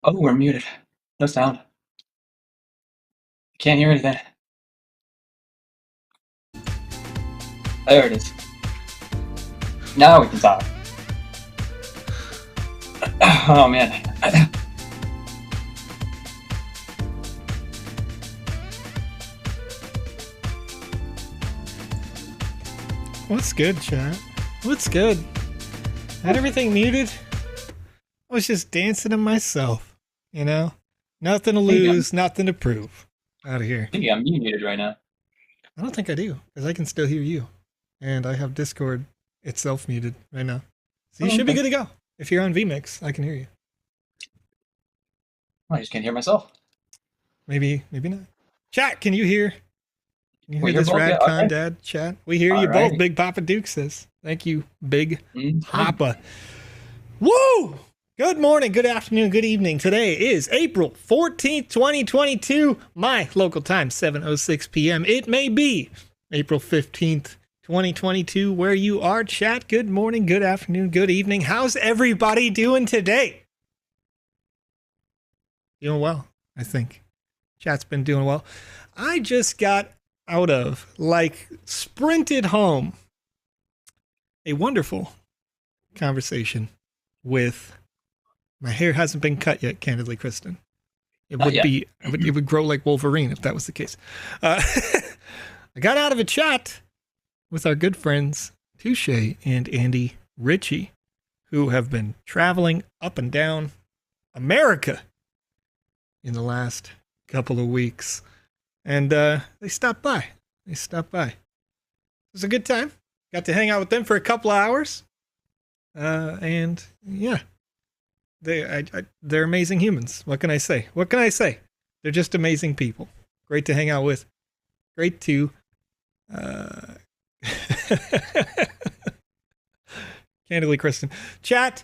Oh, we're muted. No sound. Can't hear anything. There it is. Now we can talk. Oh man. What's good, chat? What's good? Had everything muted? I was just dancing to myself, you know? Nothing to lose, nothing to prove. Out of here. I think I'm muted right now. I don't think I do, because I can still hear you. And I have Discord itself muted right now. So you should be good to go. If you're on vMix, I can hear you. I just can't hear myself. Maybe not. Chat, can you hear? Can you hear this rad con dad chat? We hear you both, Big Papa Duke says. Thank you, Big Papa. Woo! Good morning, good afternoon, good evening. Today is April 14th, 2022. My local time, 7:06 p.m. It may be April 15th, 2022, where you are, chat. Good morning, good afternoon, good evening. How's everybody doing today? Doing well, I think. Chat's been doing well. I just got out of, sprinted home, a wonderful conversation with, my hair hasn't been cut yet, candidly, Kristen. It would grow like Wolverine if that was the case. I got out of a chat with our good friends, Touche and Andy Ritchie, who have been traveling up and down America in the last couple of weeks. And they stopped by. It was a good time. Got to hang out with them for a couple of hours. And yeah, they're amazing humans. What can I say? They're just amazing people. Great to hang out with. Great to candidly, Kristen. Chat,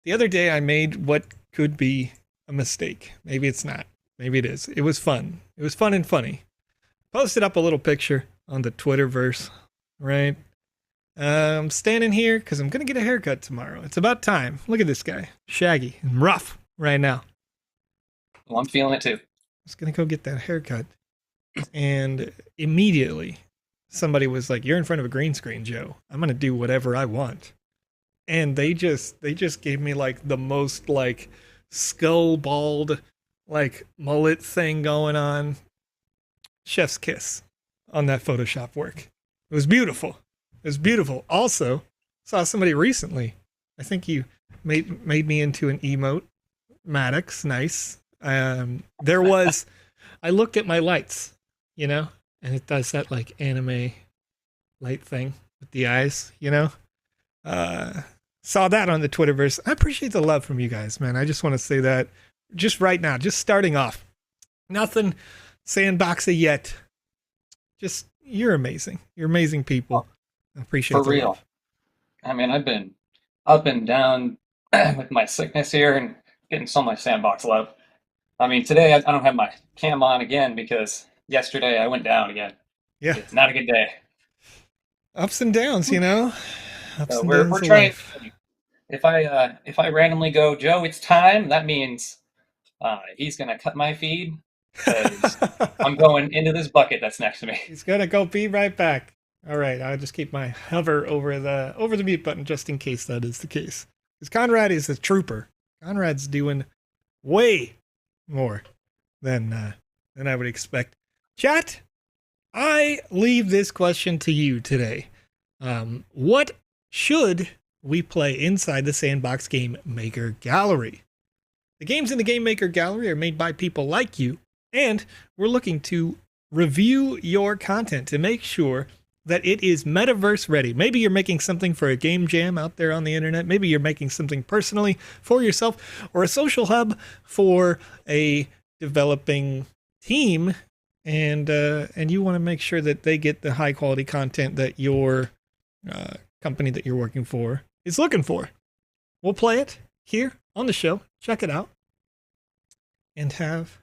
the other day I made what could be a mistake. Maybe it's not. Maybe it is. It was fun. It was fun and funny. Posted up a little picture on the Twitterverse, right? I'm standing here because I'm going to get a haircut tomorrow. It's about time. Look at this guy. Shaggy and rough right now. Well, I'm feeling it too. I was going to go get that haircut. And immediately somebody was like, "You're in front of a green screen, Joe. I'm going to do whatever I want." And they just gave me the most skull bald mullet thing going on. Chef's kiss on that Photoshop work. It was beautiful. Also, saw somebody recently. I think you made me into an emote. Maddox, nice. There was, I looked at my lights, and it does that anime light thing with the eyes, Saw that on the Twitterverse. I appreciate the love from you guys, man. I just want to say that just right now, just starting off. Nothing sandboxy yet. Just, you're amazing. You're amazing people. I appreciate it. For real. Love. I mean, I've been up and down with my sickness here and getting so much sandbox love. I mean, today I don't have my cam on again because yesterday I went down again. Yeah. It's not a good day. Ups and downs, We're trying. If I randomly go, Joe, it's time, that means he's going to cut my feed because I'm going into this bucket that's next to me. He's going to go be right back. All right, I'll just keep my hover over the mute button just in case that is the case. Because Conrad is a trooper. Conrad's doing way more than I would expect. Chat, I leave this question to you today. What should we play inside the Sandbox Game Maker gallery? The games in the Game Maker gallery are made by people like you, and we're looking to review your content to make sure that it is metaverse ready. Maybe you're making something for a game jam out there on the internet. Maybe you're making something personally for yourself or a social hub for a developing team, and you want to make sure that they get the high quality content that your company that you're working for is looking for. We'll play it here on the show. Check it out and have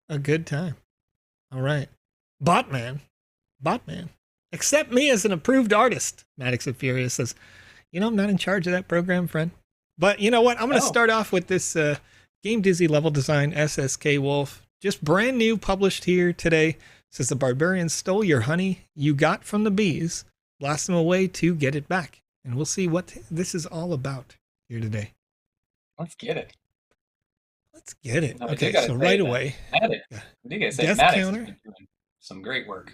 a good time. All right. Botman. Accept me as an approved artist. Maddox of Furious says, I'm not in charge of that program, friend. But you know what? I'm going to start off with this Game Dizzy level design, SSK Wolf. Just brand new, published here today. Says the barbarians stole your honey you got from the bees. Blast them away to get it back. And we'll see what this is all about here today. Let's get it. Let's get it. No, okay, so right away. Death counter. Doing some great work.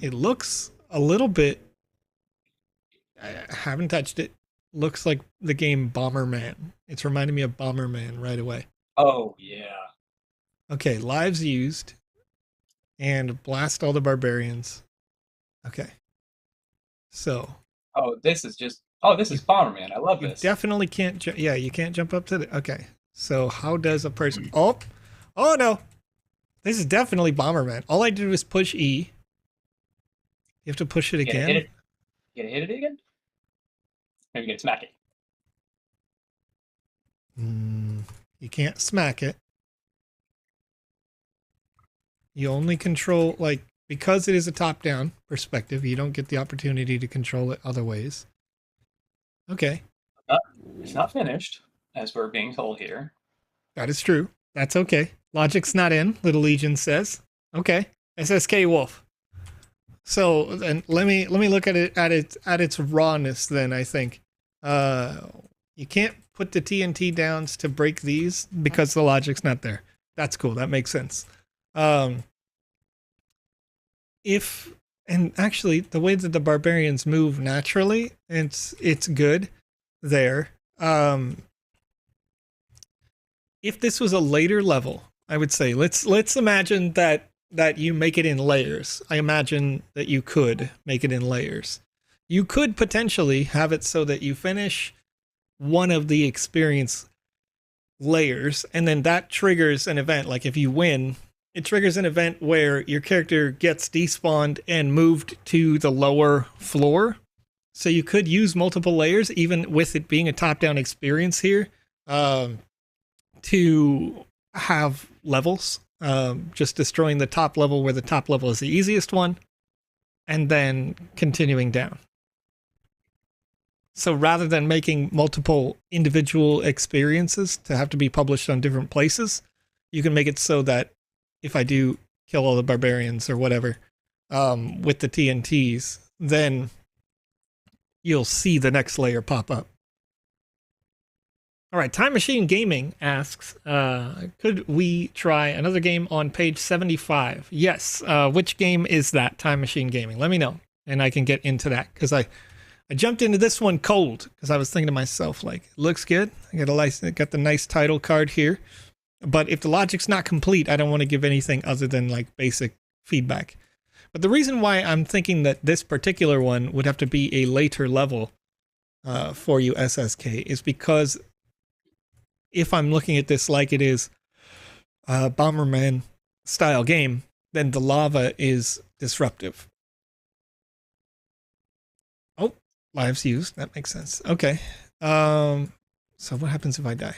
It looks a little bit... I haven't touched it. Looks like the game Bomberman. It's reminding me of Bomberman right away. Oh, yeah. Okay, lives used. And blast all the barbarians. Okay. So. Oh, this is Bomberman. I love this. Definitely can't. Yeah, you can't jump up to the. Okay. So how does a person? Oh no! This is definitely Bomberman. All I did was push E. You have to push it again. You gotta hit it again. Maybe you can smack it. You can't smack it. You only control, like, because it is a top-down perspective, you don't get the opportunity to control it other ways. Okay. It's not finished, as we're being told here. That is true. That's okay. Logic's not in, Little Legion says. Okay. SSK Wolf. So then let me look at it at its rawness then, I think. You can't put the TNT downs to break these because the logic's not there. That's cool. That makes sense. And actually the way that the barbarians move naturally, it's good there. If this was a later level, I would say let's imagine that you make it in layers. I imagine that you could make it in layers. You could potentially have it so that you finish one of the experience layers and then that triggers an event. Like if you win, it triggers an event where your character gets despawned and moved to the lower floor. So you could use multiple layers, even with it being a top-down experience here, to have levels. Just destroying the top level where the top level is the easiest one, and then continuing down. So rather than making multiple individual experiences to have to be published on different places, you can make it so that if I do kill all the barbarians or whatever with the TNTs, then you'll see the next layer pop up. All right, Time Machine Gaming asks, could we try another game on page 75? Yes. Which game is that, Time Machine Gaming? Let me know, and I can get into that, because I jumped into this one cold, because I was thinking to myself, like, it looks good. I got the nice title card here. But if the logic's not complete, I don't want to give anything other than like basic feedback. But the reason why I'm thinking that this particular one would have to be a later level for you, SSK, is because if I'm looking at this like it is a Bomberman style game, then the lava is disruptive. Oh, lives used. That makes sense. Okay. So what happens if I die?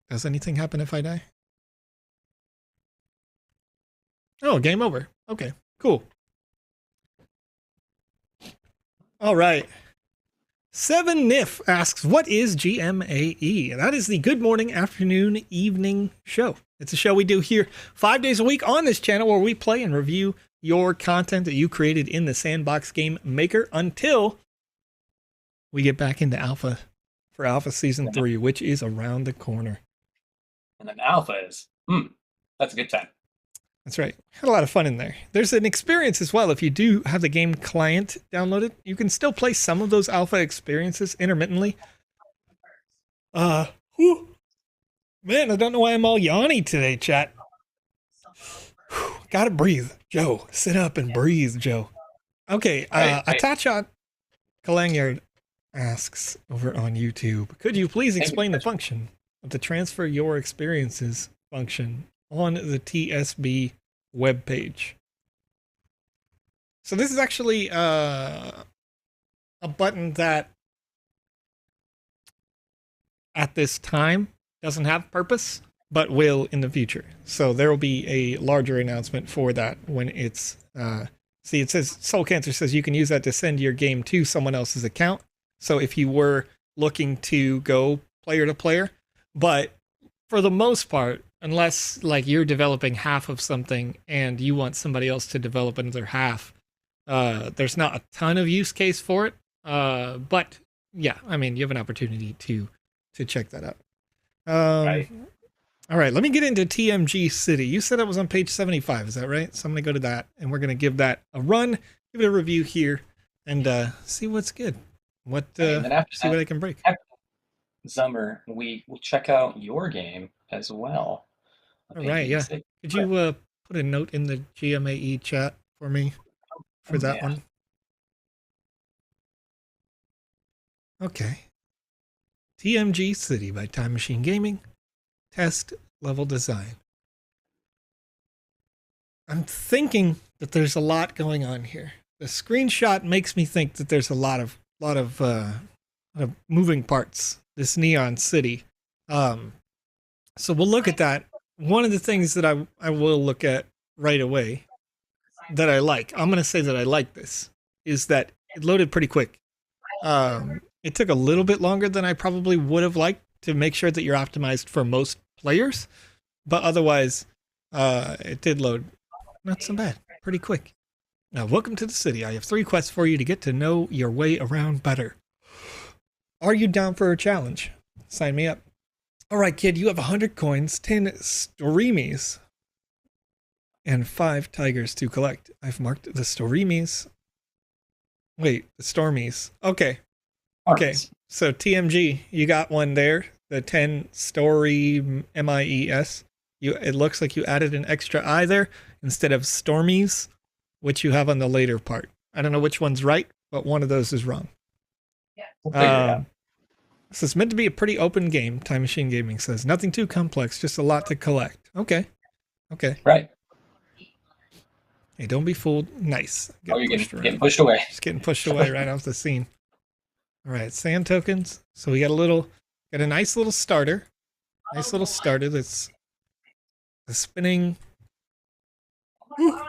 Does anything happen if I die? Oh, game over. Okay, cool. All right. 7Nif asks, what is GMAE? That is the Good Morning, Afternoon, Evening show. It's a show we do here 5 days a week on this channel where we play and review your content that you created in the Sandbox Game Maker until we get back into Alpha for Alpha Season 3, which is around the corner. And then Alpha is, that's a good time. That's right. Had a lot of fun in there. There's an experience as well. If you do have the game client downloaded, you can still play some of those alpha experiences intermittently. Man, I don't know why I'm all yawny today, chat. Gotta breathe. Joe, sit up and breathe, Joe. Okay, Atachat Kalanyard asks over on YouTube, could you please explain the function of the transfer your experiences function on the TSB webpage? So this is actually a button that at this time doesn't have purpose, but will in the future. So there will be a larger announcement for that when it's see, it says Soul Cancer says you can use that to send your game to someone else's account. So if you were looking to go player to player, but for the most part, unless like you're developing half of something and you want somebody else to develop another half, there's not a ton of use case for it. But yeah, I mean, you have an opportunity to check that out. Right. All right, let me get into TMG City. You said it was on page 75, is that right? So I'm going to go to that, and we're going to give that a run, give it a review here, and see what's good. What And then after see that, what I can break. Zummer, we will check out your game as well. All right, yeah. Could you put a note in the GMAE chat for me for that one? Okay. TMG City by Time Machine Gaming. Test level design. I'm thinking that there's a lot going on here. The screenshot makes me think that there's a lot of moving parts. This neon city. So we'll look at that. One of the things that I will look at right away that I like, I'm going to say that I like this, is that it loaded pretty quick. It took a little bit longer than I probably would have liked to make sure that you're optimized for most players, but otherwise, it did load not so bad, pretty quick. Now, welcome to the city. I have 3 quests for you to get to know your way around better. Are you down for a challenge? Sign me up. All right, kid, you have 100 coins, 10 storemies, and 5 tigers to collect. I've marked the storemies. Wait, the stormies. Okay. Okay, so TMG, you got one there. The 10 story MIES. It looks like you added an extra I there instead of stormies, which you have on the later part. I don't know which one's right, but one of those is wrong. Yeah, we'll figure it out. This is meant to be a pretty open game. Time Machine Gaming says nothing too complex, just a lot to collect. Okay. Right. Hey, don't be fooled. Nice. You're getting pushed away. Just getting pushed away right off the scene. All right, sand tokens. So we got a nice little starter. Nice little starter that's spinning. Ooh.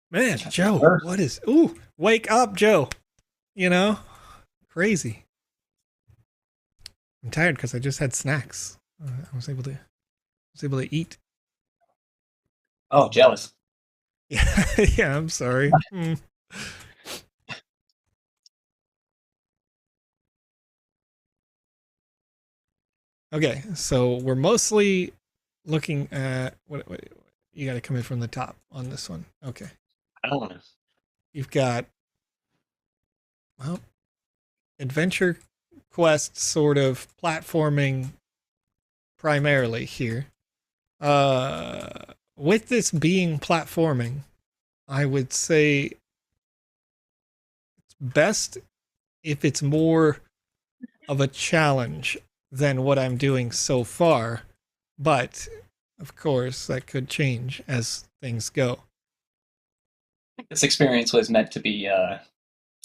Man, Joe, what is... Ooh, wake up, Joe. You know? Crazy. I'm tired because I just had snacks. I was able to eat. Oh, jealous. Yeah, I'm sorry. Okay, so we're mostly looking at what you got to come in from the top on this one. Okay. I don't know. You've got adventure quest sort of platforming primarily here. With this being platforming, I would say it's best if it's more of a challenge than what I'm doing so far, but of course that could change as things go. This experience was meant to be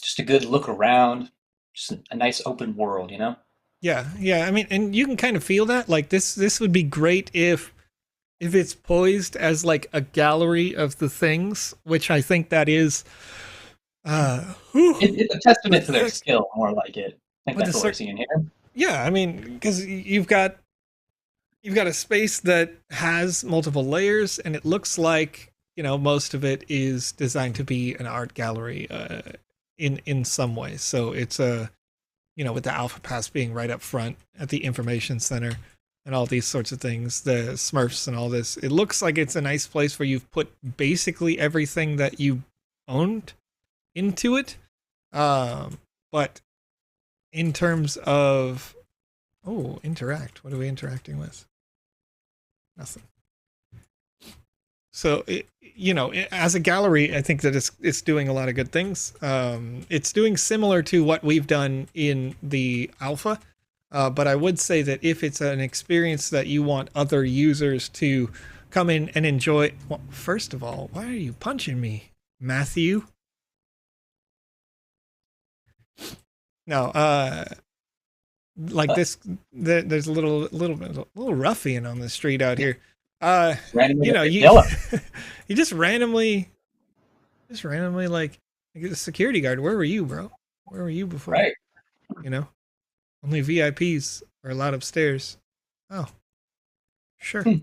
just a good look around, just a nice open world, you know? Yeah. I mean, and you can kind of feel that. Like this would be great if it's poised as like a gallery of the things, which I think that is. It's a testament to their skill, more like it. I think that's what we're seeing here. Yeah, I mean, because you've got a space that has multiple layers, and it looks like, you know, most of it is designed to be an art gallery in some way. So it's you know, with the Alpha Pass being right up front at the information center and all these sorts of things, the Smurfs and all this, it looks like it's a nice place where you've put basically everything that you owned into it. But in terms of, interact. What are we interacting with? Nothing. So, as a gallery, I think that it's doing a lot of good things. It's doing similar to what we've done in the alpha, but I would say that if it's an experience that you want other users to come in and enjoy, well, first of all, why are you punching me, Matthew? No, like this, there's a little ruffian on the street out here. You just randomly like a security guard. Where were you, bro? Where were you before? Right. You know, only VIPs are allowed upstairs. Oh, Sure. Hmm.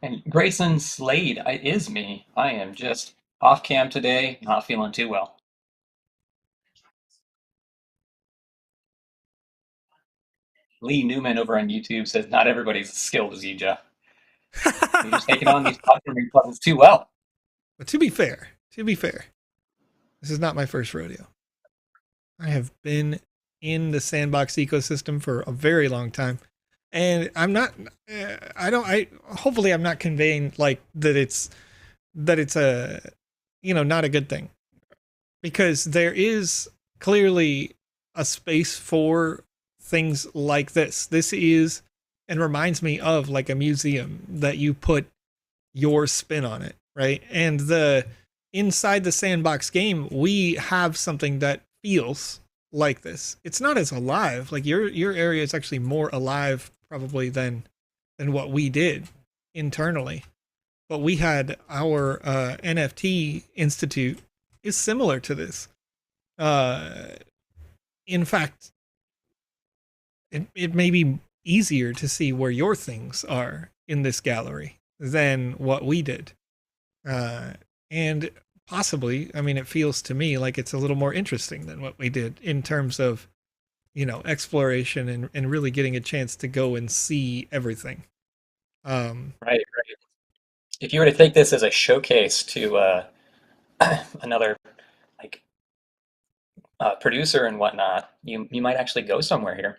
And Grayson Slade is me. I am just off cam today, not feeling too well. Lee Newman over on YouTube says not everybody's as skilled as you, Joe. You're just taking on these platforming puzzles too well. But to be fair, this is not my first rodeo. I have been in the sandbox ecosystem for a very long time, and I'm not. I don't. I hopefully I'm not conveying like that it's a not a good thing, because there is clearly a space for things like this. This is and reminds me of like a museum that you put your spin on it, right? And the inside the sandbox game, we have something that feels like this. It's not as alive. Like your area is actually more alive probably than what we did internally. But we had our NFT institute is similar to this. Uh, in fact, it may be easier to see where your things are in this gallery than what we did. Uh, and possibly, I mean, it feels to me like it's a little more interesting than what we did in terms of, exploration and really getting a chance to go and see everything. Right, right. If you were to take this as a showcase to another like producer and whatnot, you might actually go somewhere here.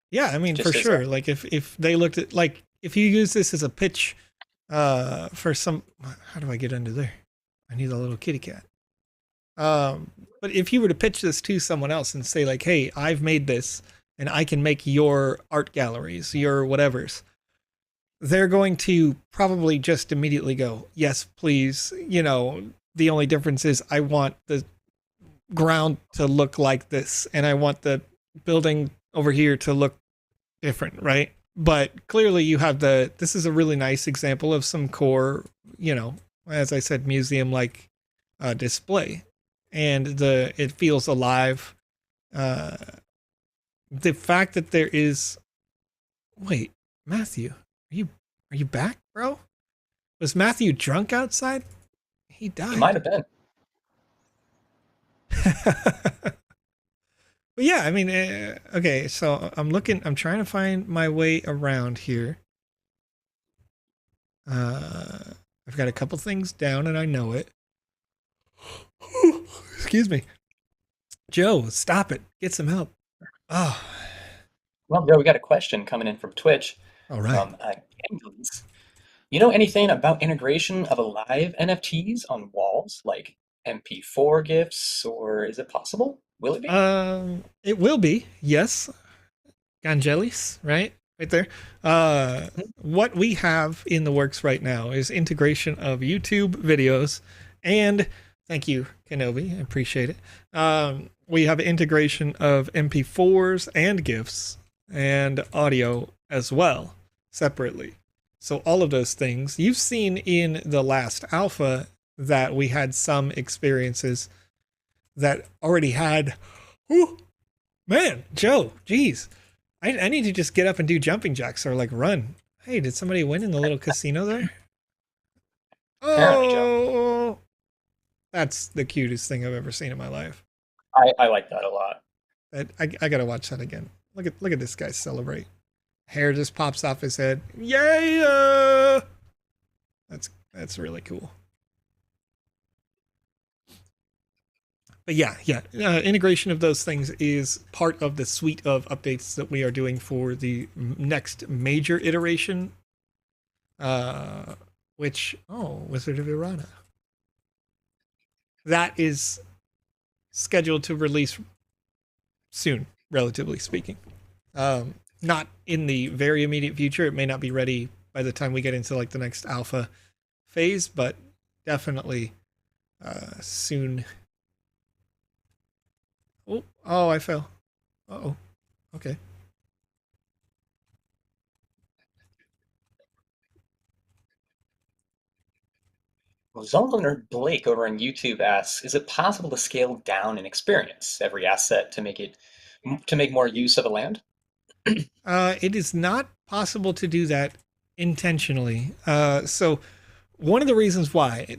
Yeah, I mean, for Just as sure. Like if they looked at, like, if you use this as a pitch for some, how do I get under there? I need a little kitty cat. But if you were to pitch this to someone else and say like, "Hey, I've made this and I can make your art galleries, your whatevers." They're going to probably just immediately go, "Yes, please." The only difference is I want the ground to look like this and I want the building over here to look different, right? But clearly you have this is a really nice example of some core, as I said, museum like display. And it feels alive. Uh, the fact that there is, wait, Matthew, are you back, bro? Was Matthew drunk outside? He he might died. have been. But yeah, I mean, okay, so I'm trying to find my way around here. Uh, I've got a couple things down and I know it. Excuse me. Joe, stop it. Get some help. Oh, Well, Joe, we got a question coming in from Twitch all right. from England. You know anything about integration of alive NFTs on walls, like MP4 GIFs, or is it possible? Will it be? It will be, yes. Gangelis, right? Right there. What we have in the works right now is integration of YouTube videos, and thank you, Kenobi. I appreciate it. We have integration of MP4s and GIFs and audio as well, separately. So all of those things you've seen in the last alpha, that we had some experiences that already had. Whew, man, Joe, geez. I need to just get up and do jumping jacks or like run. Hey, did somebody win in the little casino there? Apparently, Joe. Oh, that's the cutest thing I've ever seen in my life. I like that a lot. I gotta watch that again. Look at this guy celebrate. Hair just pops off his head. Yeah, that's really cool. But yeah. Integration of those things is part of the suite of updates that we are doing for the next major iteration. Which, Wizard of Irana. That is scheduled to release soon, relatively speaking. Not in the very immediate future. It may not be ready by the time we get into like the next alpha phase, but definitely soon. Oh, I fell. Oh, okay. Well, Zoliner Blake over on YouTube asks, is it possible to scale down an experience every asset to make more use of a land? It is not possible to do that intentionally. So one of the reasons why,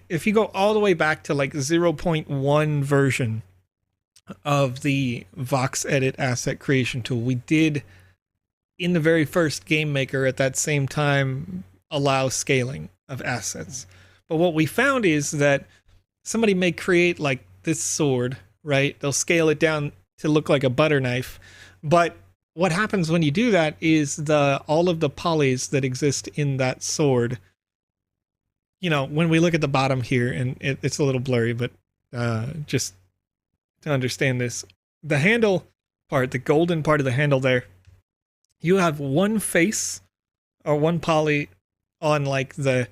if you go all the way back to like 0.1 version of the VoxEdit asset creation tool, we did in the very first game maker at that same time allow scaling of assets. But what we found is that somebody may create like this sword, right? They'll scale it down to look like a butter knife. But what happens when you do that is all of the polys that exist in that sword, you know, when we look at the bottom here, and it's a little blurry, but just to understand this, the handle part, the golden part of the handle there, you have one face or one poly on like the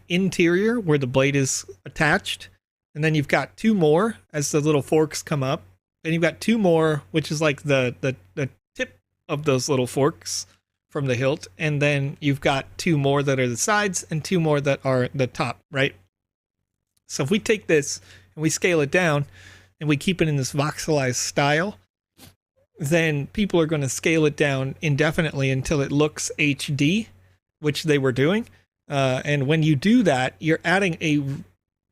interior where the blade is attached, and then you've got two more as the little forks come up, and you've got two more which is like the tip of those little forks from the hilt, and then you've got two more that are the sides and two more that are the top, right? So if we take this and we scale it down and we keep it in this voxelized style, then people are going to scale it down indefinitely until it looks HD, which they were doing. And when you do that, you're adding a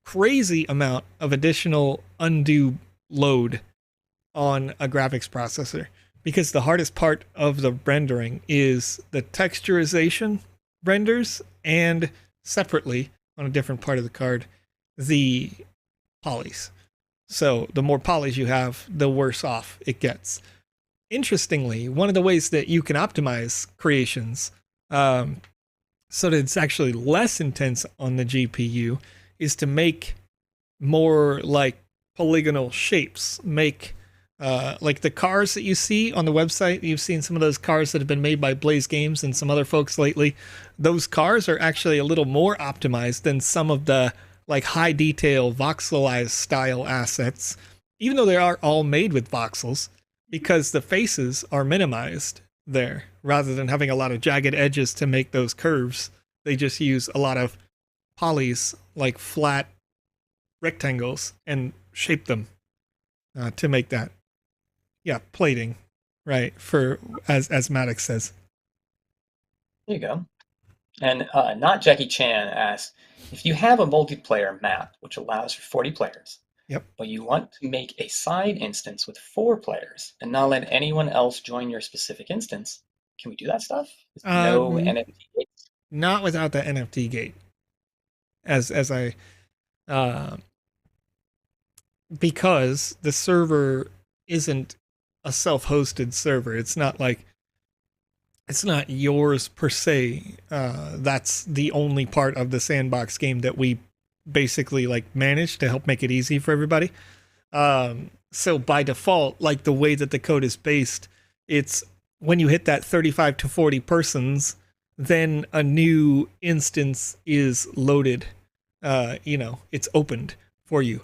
crazy amount of additional undue load on a graphics processor, because the hardest part of the rendering is the texturization renders, and separately on a different part of the card, the polys. So the more polys you have, the worse off it gets. Interestingly, one of the ways that you can optimize creations so that it's actually less intense on the GPU is to make more like polygonal shapes. Make like the cars that you see on the website. You've seen some of those cars that have been made by Blaze Games and some other folks lately. Those cars are actually a little more optimized than some of the like high detail voxelized style assets, even though they are all made with voxels, because the faces are minimized there rather than having a lot of jagged edges to make those curves. They just use a lot of polys, like flat rectangles, and shape them to make that. Yeah, plating, right? For as Maddox says. There you go. And not Jackie Chan asks, if you have a multiplayer map which allows for 40 players, yep, but you want to make a side instance with 4 players and not let anyone else join your specific instance, can we do that stuff? With no NFT gates? Not without the NFT gate. As I because the server isn't a self-hosted server. It's not like, it's not yours per se. That's the only part of the sandbox game that we basically like manage to help make it easy for everybody. So by default, like the way that the code is based, it's when you hit that 35 to 40 persons, then a new instance is loaded. It's opened for you.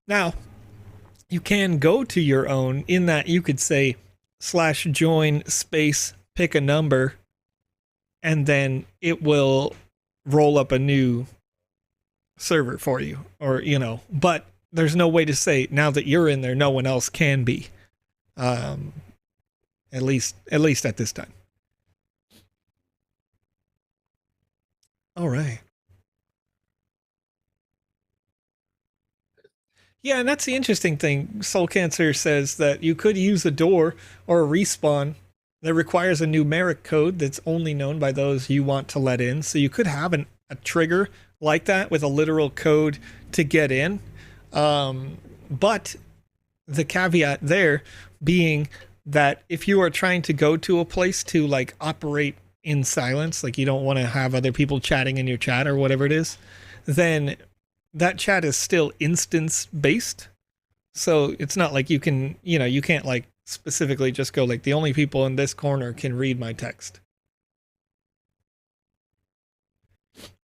Now, you can go to your own in that you could say /join space pick a number, and then it will roll up a new server for you, or but there's no way to say now that you're in there no one else can be, at least at this time. All right. Yeah, and that's the interesting thing. Soul Cancer says that you could use a door or a respawn that requires a numeric code that's only known by those you want to let in. So you could have a trigger like that with a literal code to get in. But the caveat there being that if you are trying to go to a place to like operate in silence, like you don't want to have other people chatting in your chat or whatever it is, then that chat is still instance based. So it's not like you can, you can't like specifically just go like the only people in this corner can read my text.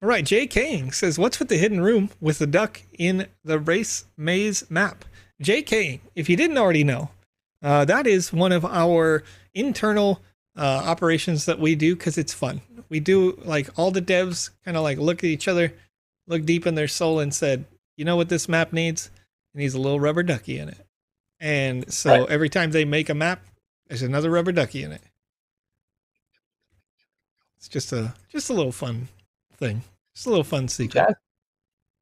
All right, Jay King says, what's with the hidden room with the duck in the race maze map? Jay King, if you didn't already know, that is one of our internal operations that we do because it's fun. We do like all the devs kind of like look at each other, look deep in their soul and said, you know what this map needs? It needs a little rubber ducky in it. And so every time they make a map, There's another rubber ducky in it. It's just a little fun thing. Just a little fun secret.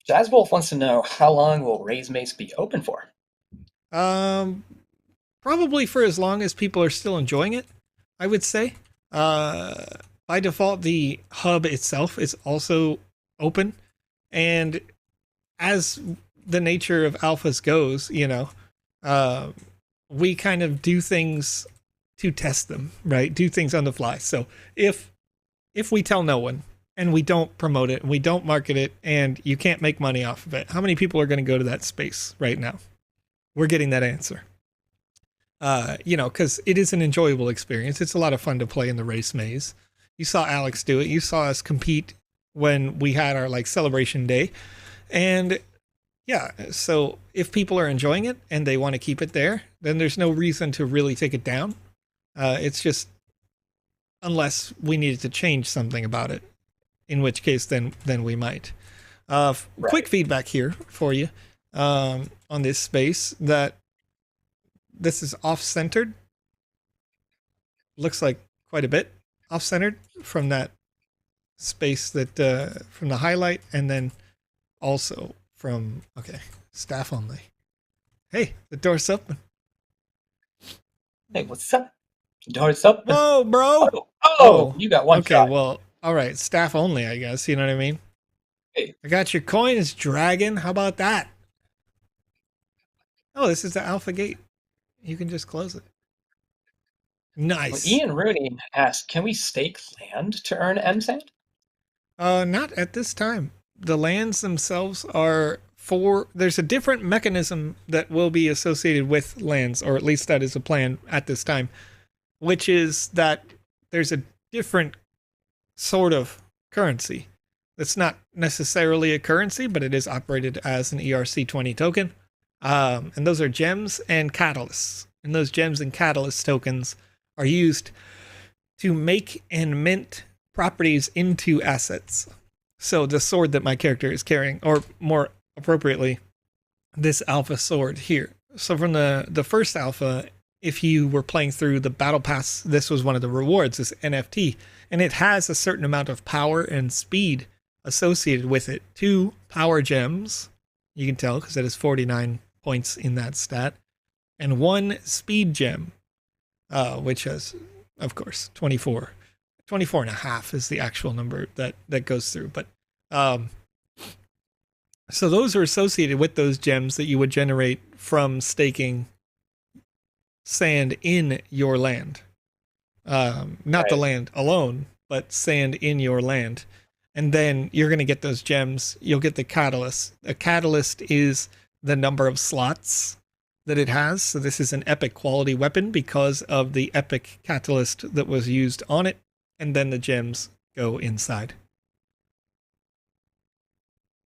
Jazz Wolf wants to know, how long will Raise Mace be open for? Probably for as long as people are still enjoying it, I would say. By default, the hub itself is also open, and as the nature of alphas goes, we kind of do things to test them, right? Do things on the fly. So if we tell no one and we don't promote it and we don't market it and you can't make money off of it, how many people are going to go to that space right now? We're getting that answer. Because it is an enjoyable experience. It's a lot of fun to play in the race maze. You saw Alex do it. You saw us compete when we had our celebration day. And yeah, so if people are enjoying it and they want to keep it there, then there's no reason to really take it down. It's just, unless we needed to change something about it, in which case then we might. Right. Quick feedback here for you on this space, that this is off-centered. Looks like quite a bit off-centered from that space, that from the highlight, and then also from, okay, staff only. Hey, the door's open. Hey, what's up? The door's open. Whoa, bro. Oh, you got one shot. Okay, well, all right, staff only, I guess. You know what I mean? Hey. I got your coins, dragon. How about that? Oh, this is the alpha gate. You can just close it. Nice. Well, Ian Rooney asked, can we stake land to earn MSAT? Not at this time. The lands themselves are there's a different mechanism that will be associated with lands, or at least that is a plan at this time, which is that there's a different sort of currency. It's not necessarily a currency, but it is operated as an ERC20 token. And those are gems and catalysts. And those gems and catalyst tokens are used to make and mint properties into assets. So the sword that my character is carrying, or more appropriately, this alpha sword here. So from the first alpha, if you were playing through the battle pass, this was one of the rewards, this NFT. And it has a certain amount of power and speed associated with it. 2 power gems, you can tell because it has 49 points in that stat, and 1 speed gem, which has, of course, 24 and a half is the actual number that goes through. But so those are associated with those gems that you would generate from staking sand in your land. Not right. The land alone, but sand in your land. And then you're going to get those gems. You'll get the catalyst. A catalyst is the number of slots that it has. So this is an epic quality weapon because of the epic catalyst that was used on it. And then the gems go inside.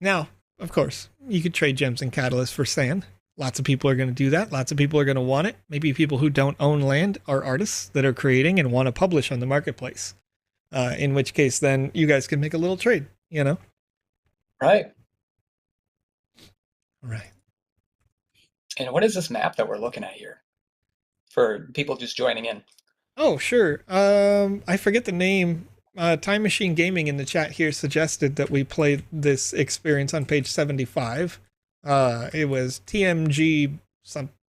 Now, of course, you could trade gems and catalysts for sand. Lots of people are going to do that. Lots of people are going to want it. Maybe people who don't own land are artists that are creating and want to publish on the marketplace. In which case, then you guys can make a little trade, Right. Right. And what is this map that we're looking at here for people just joining in? Oh, sure. I forget the name. Time Machine Gaming in the chat here suggested that we play this experience on page 75. It was TMG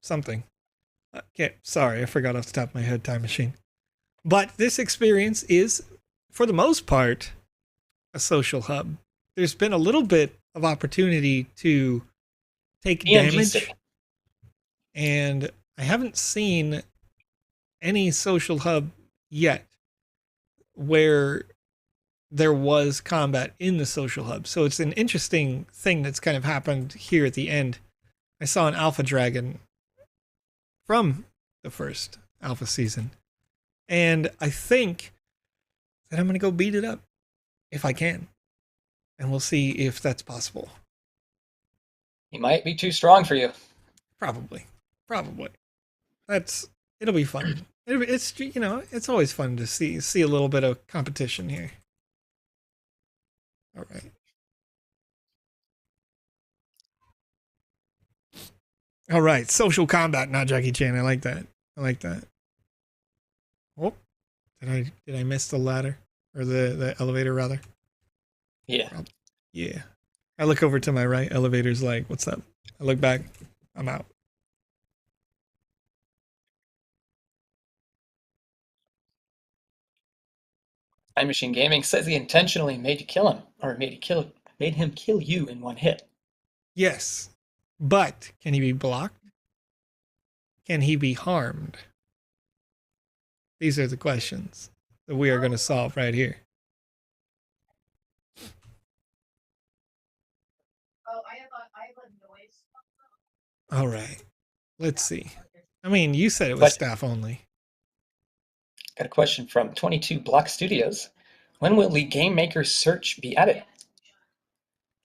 something. Sorry, I forgot off the top of my head, Time Machine. But this experience is, for the most part, a social hub. There's been a little bit of opportunity to take TMG damage. City. And I haven't seen any social hub yet where there was combat in the social hub. So it's an interesting thing that's kind of happened here at the end. I saw an alpha dragon from the first alpha season. And I think that I'm going to go beat it up if I can. And we'll see if that's possible. He might be too strong for you. Probably. It'll be fun. It's it's always fun to see a little bit of competition here. All right. All right, social combat, not Jackie Chan. I like that. Oh, did I miss the ladder or the elevator rather? Yeah. Yeah. I look over to my right. Elevator's like, what's up? I look back. I'm out. Time Machine Gaming says he intentionally made you kill him, or made him kill you in one hit. Yes, but can he be blocked? Can he be harmed? These are the questions that we are going to solve right here. All right. Let's see. I mean, you said it was staff only. Got a question from 22 Block Studios. When will the Game Maker search be added?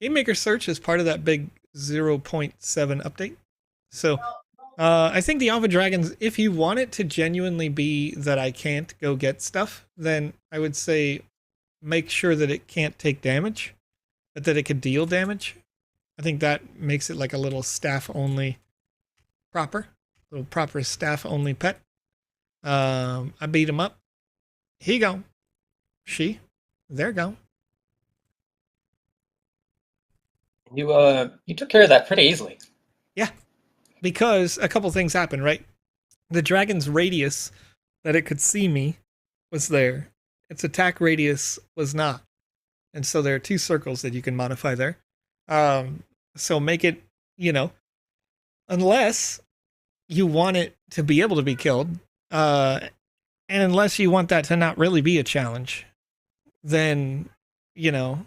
Game Maker search is part of that big 0.7 update. So I think the Alpha Dragons, if you want it to genuinely be that I can't go get stuff, then I would say make sure that it can't take damage, but that it could deal damage. I think that makes it like a little staff only little proper staff only pet. I beat him up. He go. There go. You took care of that pretty easily. Yeah, because a couple things happened, right? The dragon's radius that it could see me was there. Its attack radius was not. And so there are two circles that you can modify there. So make it, unless you want it to be able to be killed, and unless you want that to not really be a challenge, then, that's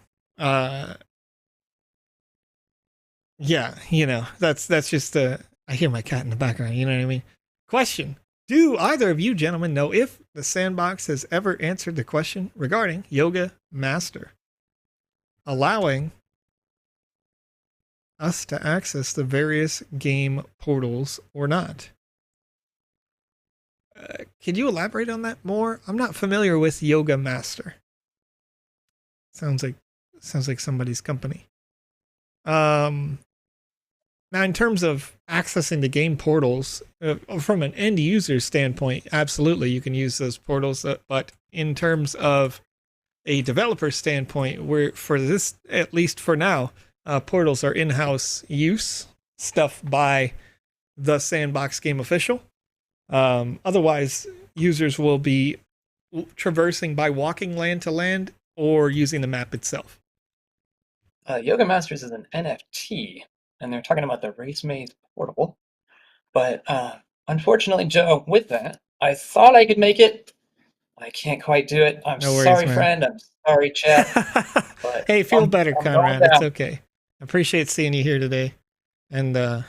just I hear my cat in the background, you know what I mean? Question. Do either of you gentlemen know if the Sandbox has ever answered the question regarding Yoga Master, allowing us to access the various game portals or not? Could you elaborate on that more? I'm not familiar with Yoga Master. Sounds like somebody's company. Now, in terms of accessing the game portals, from an end user standpoint, absolutely, you can use those portals. But in terms of a developer standpoint, where for this, at least for now, portals are in-house use, stuff by the Sandbox Game Official. Otherwise, users will be traversing by walking land to land or using the map itself. Yoga Masters is an NFT, and they're talking about the Race Maze portal. But unfortunately, Joe, with that, I thought I could make it. I can't quite do it. I'm No worries, sorry, man. friend. I'm sorry, chat. But hey, feel better, Conrad. It's okay. I appreciate seeing you here today, and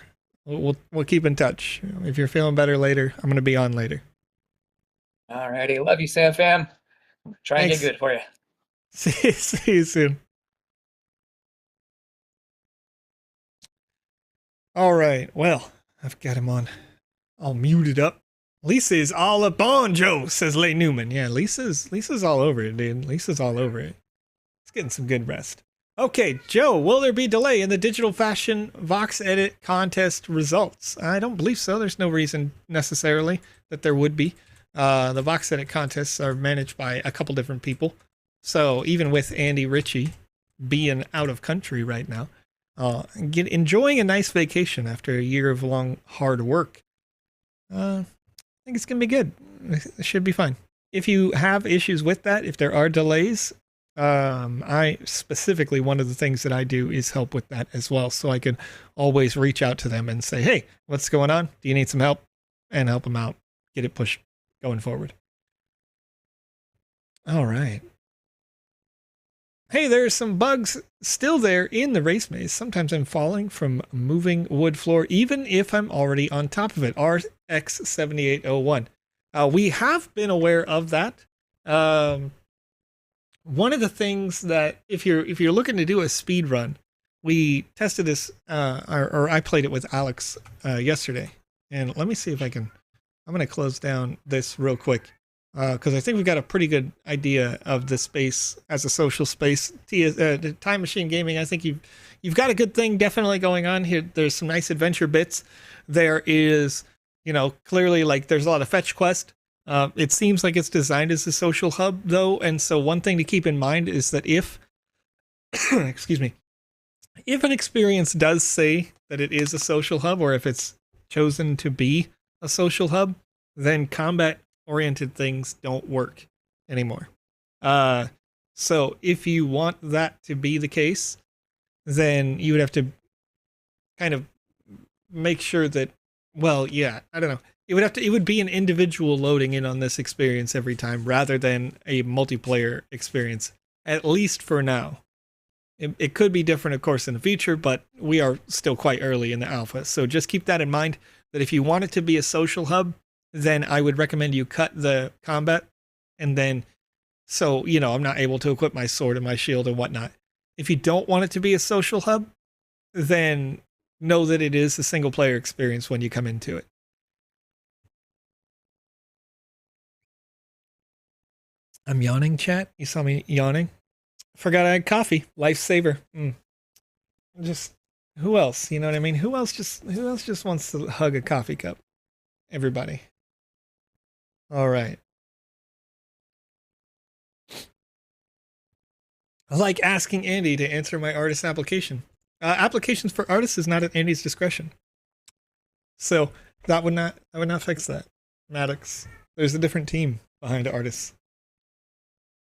we'll keep in touch. If you're feeling better later, I'm gonna be on later. Alrighty, love you, Sam fam. Try and get good for you. See you soon. All right, well, I've got him on all muted up. Lisa is all up on Joe, says Leigh Newman. Yeah, Lisa's all over it, dude. Lisa's all over it. It's getting some good rest. Okay, Joe, will there be delay in the digital fashion VoxEdit contest results? I don't believe so. There's no reason necessarily that there would be. The VoxEdit contests are managed by a couple different people. So even with Andy Ritchie being out of country right now, enjoying a nice vacation after a year of long, hard work, I think it's going to be good. It should be fine. If you have issues with that, if there are delays, I specifically, one of the things that I do is help with that as well. So I can always reach out to them and say, hey, what's going on? Do you need some help? And help them out. Get it pushed going forward. All right. Hey, there's some bugs still there in the race maze. Sometimes I'm falling from moving wood floor, even if I'm already on top of it. RX7801. We have been aware of that. One of the things that if you're looking to do a speed run, we tested this, or I played it with Alex yesterday. And let me see if I can. I'm going to close down this real quick. Because I think we've got a pretty good idea of the space as a social space. Time Machine Gaming, I think you've got a good thing definitely going on here. There's some nice adventure bits. There is, clearly like there's a lot of fetch quest. It seems like it's designed as a social hub, though, and so one thing to keep in mind is that if, excuse me, if an experience does say that it is a social hub, or if it's chosen to be a social hub, then combat-oriented things don't work anymore. So if you want that to be the case, then you would have to kind of make sure that, well, yeah, I don't know. It would be an individual loading in on this experience every time rather than a multiplayer experience, at least for now. It could be different, of course, in the future, but we are still quite early in the alpha. So just keep that in mind, that if you want it to be a social hub, then I would recommend you cut the combat, and then, so, you know, I'm not able to equip my sword and my shield and whatnot. If you don't want it to be a social hub, then know that it is a single player experience when you come into it. I'm yawning, chat. You saw me yawning. Forgot I had coffee. Lifesaver. Just, who else? You know what I mean? Who else just wants to hug a coffee cup? Everybody. All right. I like asking Andy to answer my artist application. Applications for artists is not at Andy's discretion. So that would not fix that. Maddox. There's a different team behind artists.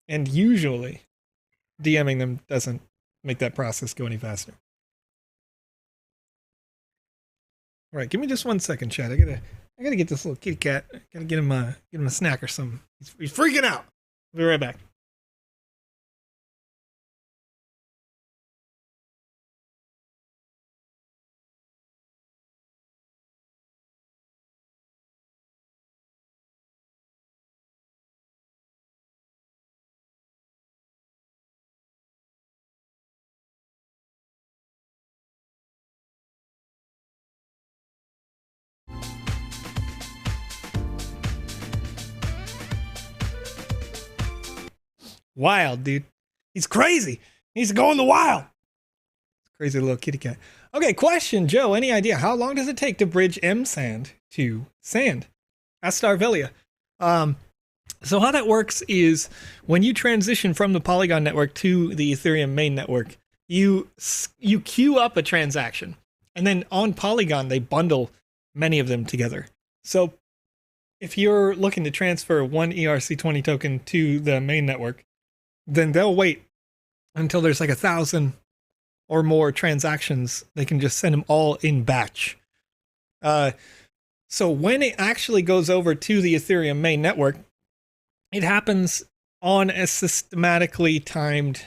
And usually DMing them doesn't make that process go any faster. All right, give me just 1 second, chat. I gotta get this little kitty cat. I gotta get him a snack or something. He's freaking out. I'll be right back. Wild, dude. He's crazy. He's going the wild. Crazy little kitty cat. Okay, question, Joe. Any idea how long does it take to bridge M sand to sand? Ask Starvelia. So how that works is when you transition from the Polygon network to the Ethereum main network, you queue up a transaction, and then on Polygon they bundle many of them together. So if you're looking to transfer one ERC20 token to the main network, then they'll wait until there's like 1,000 or more transactions. They can just send them all in batch. So when it actually goes over to the Ethereum main network, it happens on a systematically timed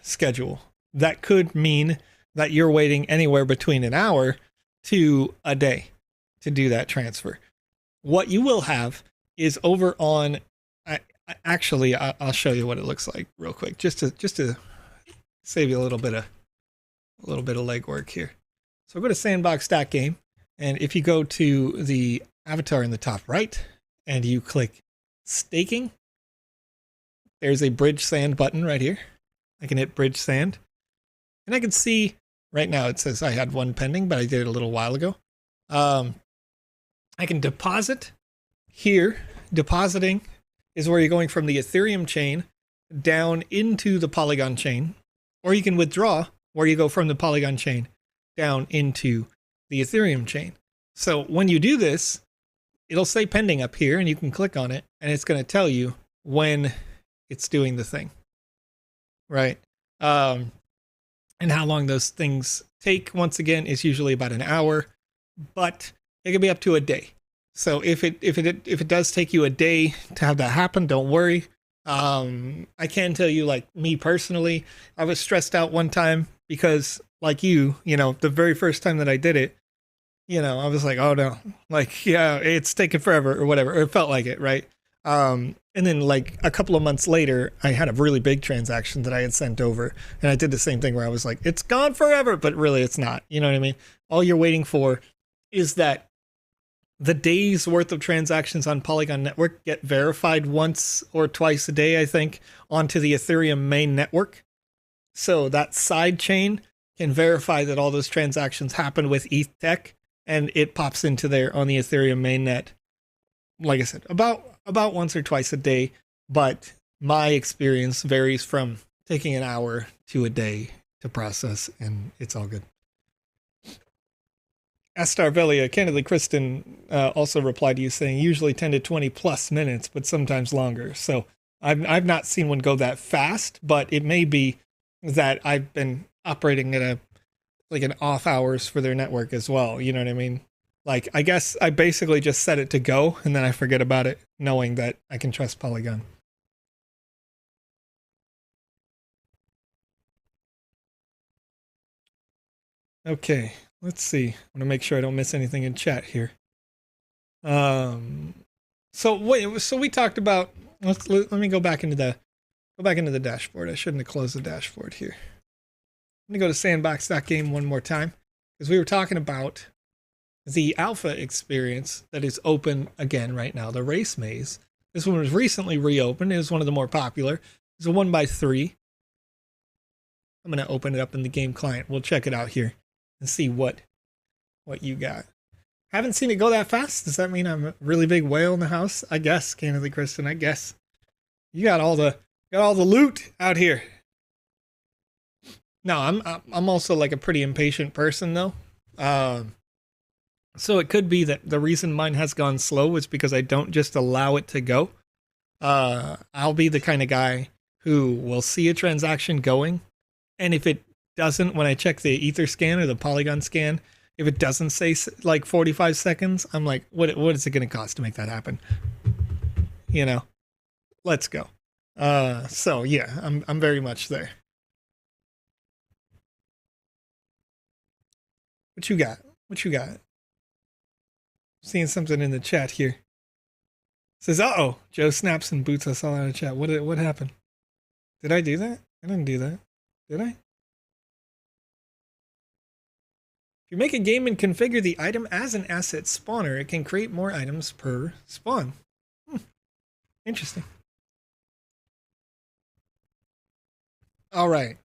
schedule. That could mean that you're waiting anywhere between an hour to a day to do that transfer. What you will have is over on, actually, I'll show you what it looks like real quick, just to save you a little bit of legwork here. So go to Sandbox Game, and if you go to the avatar in the top right, and you click staking, there's a bridge sand button right here. I can hit bridge sand, and I can see right now it says I had one pending, but I did it a little while ago. I can deposit here. Depositing is where you're going from the Ethereum chain down into the Polygon chain, or you can withdraw where you go from the Polygon chain down into the Ethereum chain. So when you do this, it'll say pending up here, and you can click on it, and it's going to tell you when it's doing the thing, right? And how long those things take, once again, is usually about an hour, but it can be up to a day. So if it does take you a day to have that happen, don't worry. I can tell you, like me personally, I was stressed out one time because, like you know, the very first time that I did it, you know, I was like, oh no, like, yeah, it's taking forever or whatever, or it felt like it, right? And then like a couple of months later, I had a really big transaction that I had sent over, and I did the same thing where I was like, it's gone forever, but really it's not. You know what I mean? All you're waiting for is that the day's worth of transactions on Polygon network get verified once or twice a day, I think, onto the Ethereum main network. So that side chain can verify that all those transactions happen with ETH Tech, and it pops into there on the Ethereum mainnet like I said, about once or twice a day, but my experience varies from taking an hour to a day to process, and it's all good. Astarvelia, candidly, Kristen also replied to you saying usually 10 to 20 plus minutes, but sometimes longer. So I've not seen one go that fast, but it may be that I've been operating at an off hours for their network as well. You know what I mean? Like, I guess I basically just set it to go and then I forget about it, knowing that I can trust Polygon. Okay, let's see. I want to make sure I don't miss anything in chat here. So we talked about, let me go back into the dashboard. I shouldn't have closed the dashboard here. I'm gonna go to sandbox.game one more time, because we were talking about the alpha experience that is open again right now, the race maze. This one was recently reopened. It was one of the more popular. It's a 1x3. I'm gonna open it up in the game client. We'll check it out here and see what you got. Haven't seen it go that fast. Does that mean I'm a really big whale in the house? I guess, candidly, Kristen, I guess. You got all the loot out here. No, I'm also like a pretty impatient person though. So it could be that the reason mine has gone slow is because I don't just allow it to go. I'll be the kind of guy who will see a transaction going, and if it doesn't, when I check the Ether scan or the Polygon scan, if it doesn't say like 45 seconds, I'm like, what is it going to cost to make that happen? You know, let's go. So yeah, I'm very much there. What you got? What you got? Seeing something in the chat here. It says, "Uh-oh, Joe snaps and boots us all out of chat." What happened? Did I do that? I didn't do that. Did I? If you make a game and configure the item as an asset spawner, it can create more items per spawn. Interesting. All right.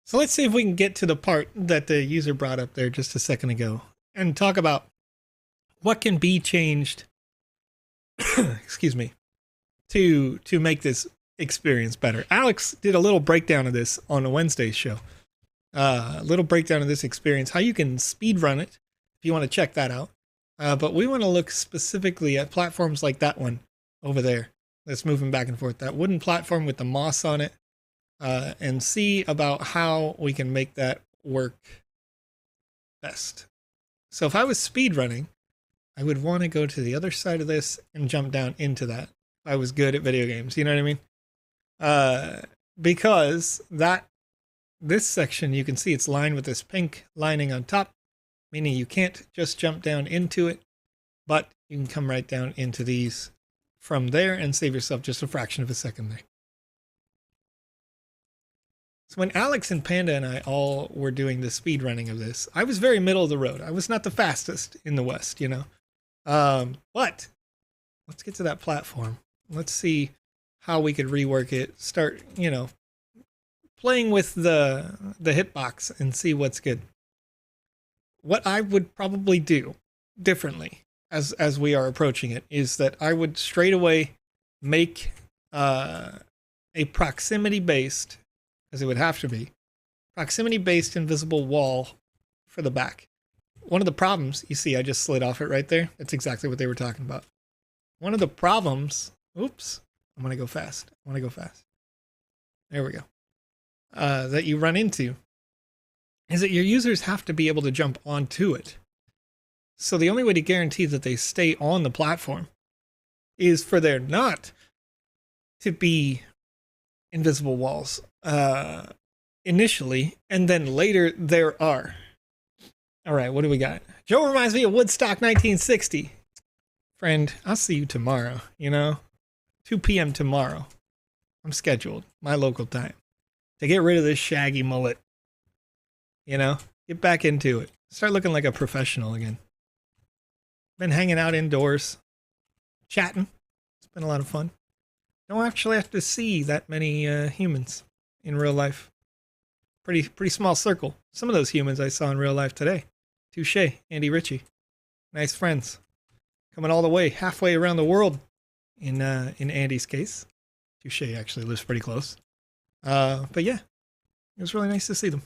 So let's see if we can get to the part that the user brought up there just a second ago and talk about what can be changed, excuse me, to make this experience better. Alex did a little breakdown of this on a Wednesday show. A little breakdown of this experience, how you can speed run it if you want to check that out. But we want to look specifically at platforms like that one over there that's moving back and forth, that wooden platform with the moss on it, and see about how we can make that work best. So if I was speed running, I would want to go to the other side of this and jump down into that. If I was good at video games, you know what I mean? Because this section, you can see it's lined with this pink lining on top, meaning you can't just jump down into it, but you can come right down into these from there and save yourself just a fraction of a second there. So when Alex and Panda and I all were doing the speed running of this, I was very middle of the road. I was not the fastest in the West, you know. But let's get to that platform. Let's see how we could rework it. Start, you know, playing with the hitbox and see what's good. What I would probably do differently as we are approaching it is that I would straight away make a proximity based, as it would have to be, proximity based invisible wall for the back. One of the problems, you see, I just slid off it right there. That's exactly what they were talking about. One of the problems, oops, I'm going to go fast. There we go. That you run into is that your users have to be able to jump onto it. So the only way to guarantee that they stay on the platform is for there not to be invisible walls initially, and then later there are. All right, what do we got? Joe reminds me of Woodstock 1960. Friend, I'll see you tomorrow, you know? 2 p.m. tomorrow. I'm scheduled, my local time, to get rid of this shaggy mullet. You know? Get back into it. Start looking like a professional again. Been hanging out indoors, chatting. It's been a lot of fun. Don't actually have to see that many humans in real life. Pretty small circle. Some of those humans I saw in real life today. Touche, Andy Ritchie. Nice friends. coming all the way halfway around the world in Andy's case. Touche actually lives pretty close. But yeah, it was really nice to see them.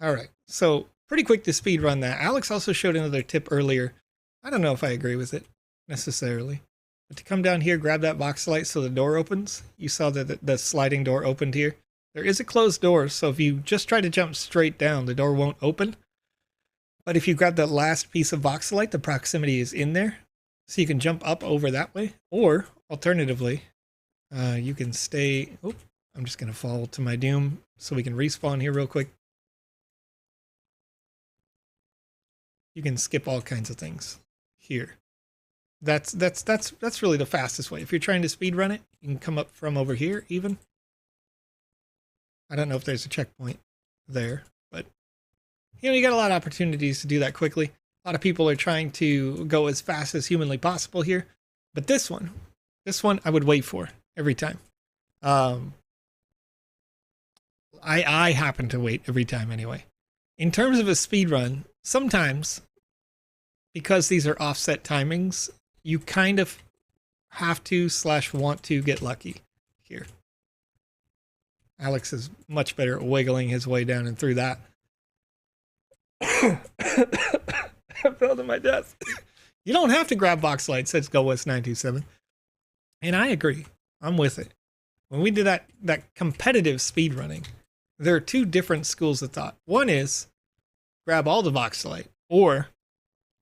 All right, so pretty quick to speed run that. Alex also showed another tip earlier. I don't know if I agree with it necessarily. But to come down here, grab that Voxelite so the door opens. You saw that the sliding door opened here. There is a closed door, so if you just try to jump straight down, the door won't open. But if you grab that last piece of Voxelite, the proximity is in there. So you can jump up over that way. Or, alternatively, you can stay... Oh, I'm just going to fall to my doom so we can respawn here real quick. You can skip all kinds of things here. That's really the fastest way. If you're trying to speed run it, you can come up from over here even. I don't know if there's a checkpoint there, but you got a lot of opportunities to do that quickly. A lot of people are trying to go as fast as humanly possible here, but this one I would wait for every time. I happen to wait every time anyway. In terms of a speed run, sometimes, because these are offset timings, you kind of have to / want to get lucky here. Alex is much better at wiggling his way down and through that. I fell to my death. You don't have to grab Voxelite, says GoWest927. And I agree. I'm with it. When we did that competitive speedrunning, there are two different schools of thought. One is grab all the Voxelite, or,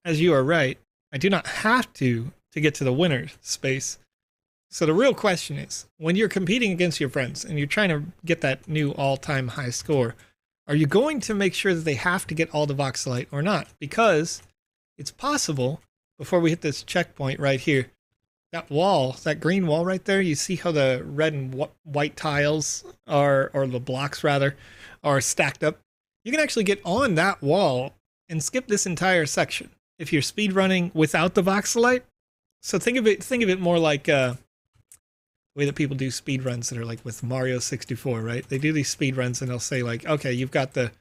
as you are right, I do not have to get to the winner space. So the real question is, when you're competing against your friends and you're trying to get that new all-time high score, are you going to make sure that they have to get all the Voxelite or not? Because it's possible, before we hit this checkpoint right here, that wall, that green wall right there, you see how the red and white tiles are, or the blocks rather, are stacked up? You can actually get on that wall and skip this entire section if you're speedrunning without the Voxelite. So think of it more like the way that people do speedruns that are like with Mario 64, right? They do these speedruns and they'll say like, okay, you've got the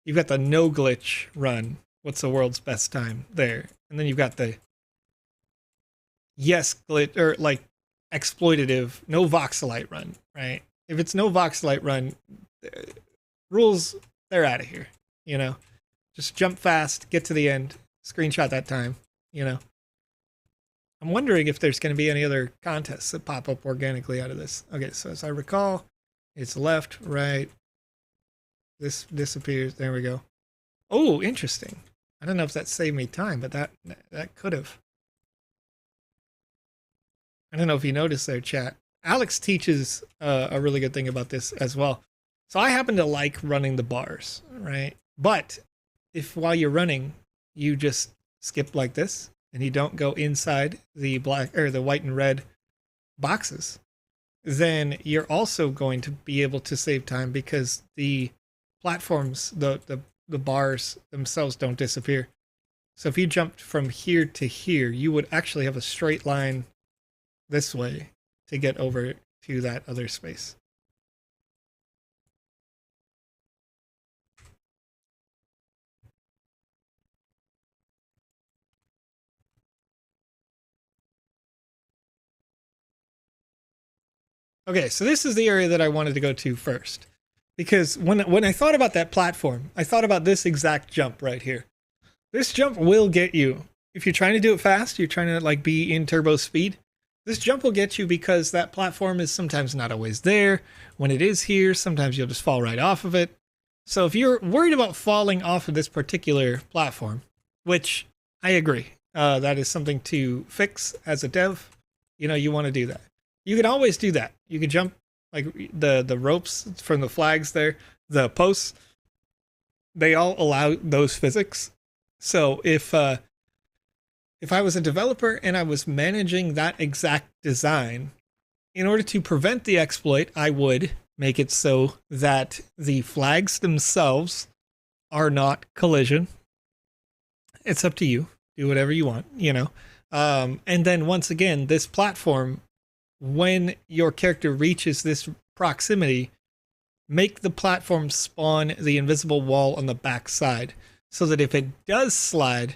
no glitch run. What's the world's best time there? And then you've got the yes glitch, or like exploitative no Voxelite run, right? If it's no Voxelite run, rules, they're out of here, Just jump fast, get to the end, screenshot that time, I'm wondering if there's going to be any other contests that pop up organically out of this. Okay, so as I recall, it's left, right. This disappears. There we go. Oh, interesting. I don't know if that saved me time, but that could have. I don't know if you noticed there, chat. Alex teaches a really good thing about this as well. So I happen to like running the bars, right? But if while you're running, you just skip like this, and you don't go inside the black or the white and red boxes, then you're also going to be able to save time because the platforms, the bars themselves don't disappear. So if you jumped from here to here, you would actually have a straight line this way to get over to that other space. Okay, so this is the area that I wanted to go to first. Because when I thought about that platform, I thought about this exact jump right here. This jump will get you. If you're trying to do it fast, you're trying to like be in turbo speed, this jump will get you because that platform is sometimes not always there. When it is here, sometimes you'll just fall right off of it. So if you're worried about falling off of this particular platform, which I agree, that is something to fix as a dev, you want to do that. You can always do that. You can jump like the ropes from the flags there, the posts, they all allow those physics. So if I was a developer and I was managing that exact design, in order to prevent the exploit, I would make it so that the flags themselves are not collision. It's up to you. Do whatever you want, And then once again, this platform, when your character reaches this proximity, make the platform spawn the invisible wall on the back side, so that if it does slide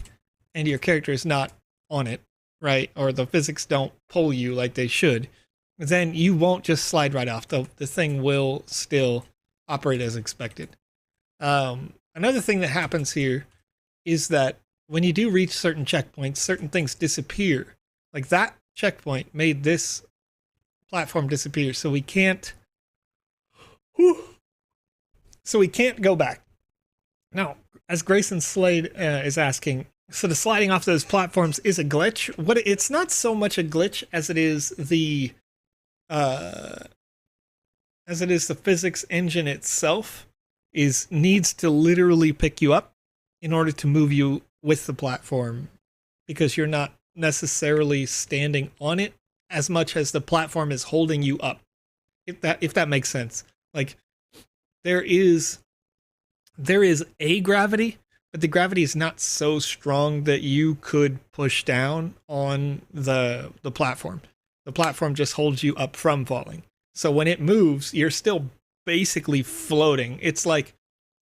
and your character is not on it, right, or the physics don't pull you like they should, then you won't just slide right off. The thing will still operate as expected. Another thing that happens here is that when you do reach certain checkpoints, certain things disappear. Like that checkpoint made this platform disappear, so we can't go back. Now, as Grayson Slade is asking, so the sliding off those platforms is a glitch. It's not so much a glitch as it is the physics engine itself needs to literally pick you up in order to move you with the platform, because you're not necessarily standing on it as much as the platform is holding you up. If that makes sense. Like there is a gravity, but the gravity is not so strong that you could push down on the platform. The platform just holds you up from falling. So when it moves, you're still basically floating. It's like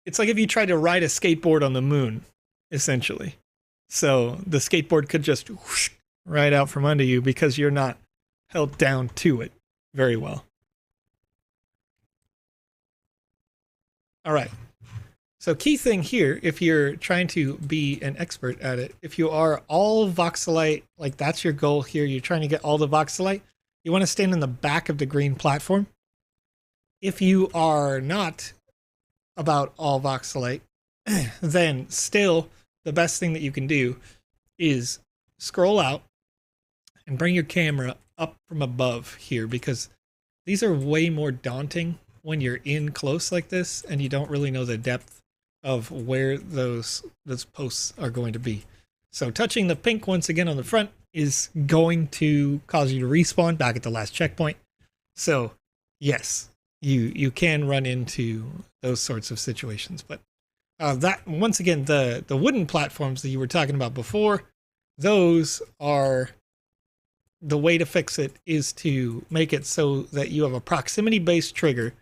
if you tried to ride a skateboard on the moon, essentially. So the skateboard could just whoosh right out from under you because you're not held down to it very well. All right. So key thing here, if you're trying to be an expert at it, if you are all voxelite, like that's your goal here, you're trying to get all the voxelite, you want to stand in the back of the green platform. If you are not about all voxelite, then still the best thing that you can do is scroll out and bring your camera up from above here, because these are way more daunting when you're in close like this and you don't really know the depth of where those posts are going to be. So touching the pink once again on the front is going to cause you to respawn back at the last checkpoint. So yes, you can run into those sorts of situations, but that once again, the wooden platforms that you were talking about before, those are the way to fix it is to make it so that you have a proximity based trigger.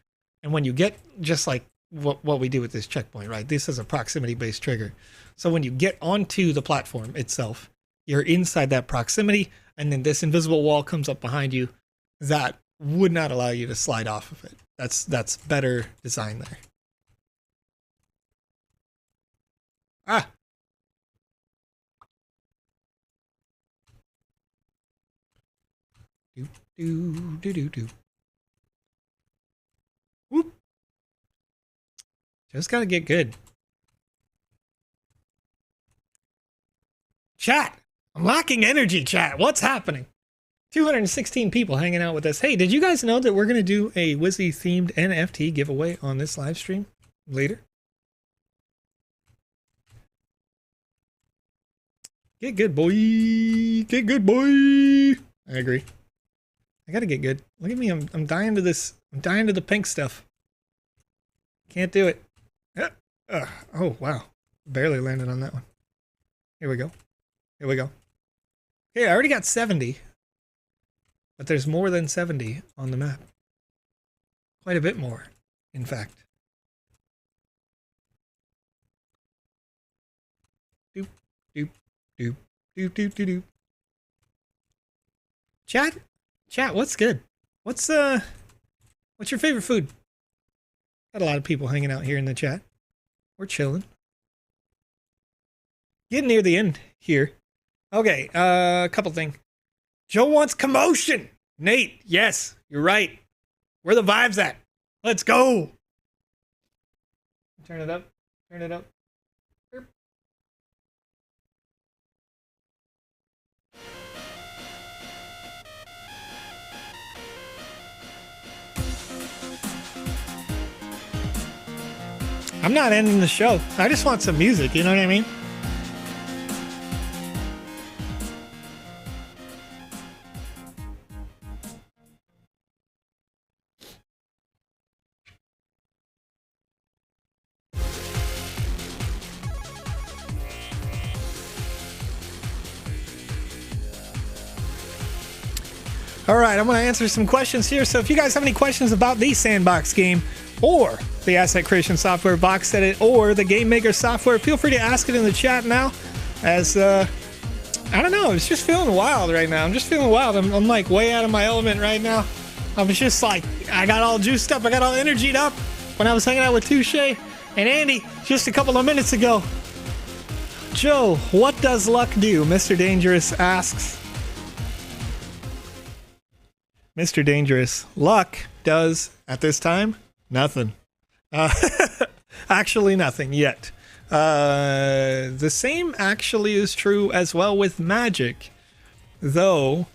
And when you get, just like what we do with this checkpoint, right? This is a proximity based trigger. So when you get onto the platform itself, you're inside that proximity, and then this invisible wall comes up behind you that would not allow you to slide off of it. That's better design there. Ah. Do. Whoop. Just gotta get good. Chat. I'm lacking energy, chat. What's happening? 216 people hanging out with us. Hey, did you guys know that we're going to do a Wizzy themed NFT giveaway on this live stream later? Get good, boy. Get good, boy. I agree. I gotta get good. Look at me. I'm dying to this. I'm dying to the pink stuff. Can't do it. Oh, wow. Barely landed on that one. Here we go. Here we go. Okay, I already got 70. But there's more than 70 on the map. Quite a bit more, in fact. Doop, doop, doop, doop, doop, doop, doop. Chat, what's good? What's your favorite food? Got a lot of people hanging out here in the chat. We're chilling. Getting near the end here. Okay, a couple things. Joe wants commotion. Nate, yes, you're right. Where the vibes at? Let's go. Turn it up. Turn it up. I'm not ending the show. I just want some music, you know what I mean? All right, I'm going to answer some questions here. So if you guys have any questions about the Sandbox game, or the asset creation software VoxEdit or the Game Maker software, feel free to ask it in the chat now. As I don't know, it's just feeling wild right now. I'm just feeling wild. I'm like way out of my element right now. I was just like, I got all juiced up, I got all energied up when I was hanging out with Touche and Andy just a couple of minutes ago. Joe, what does luck do? Mr. Dangerous asks. Mr. Dangerous, luck does, at this time, nothing. Actually nothing yet. The same actually is true as well with magic, though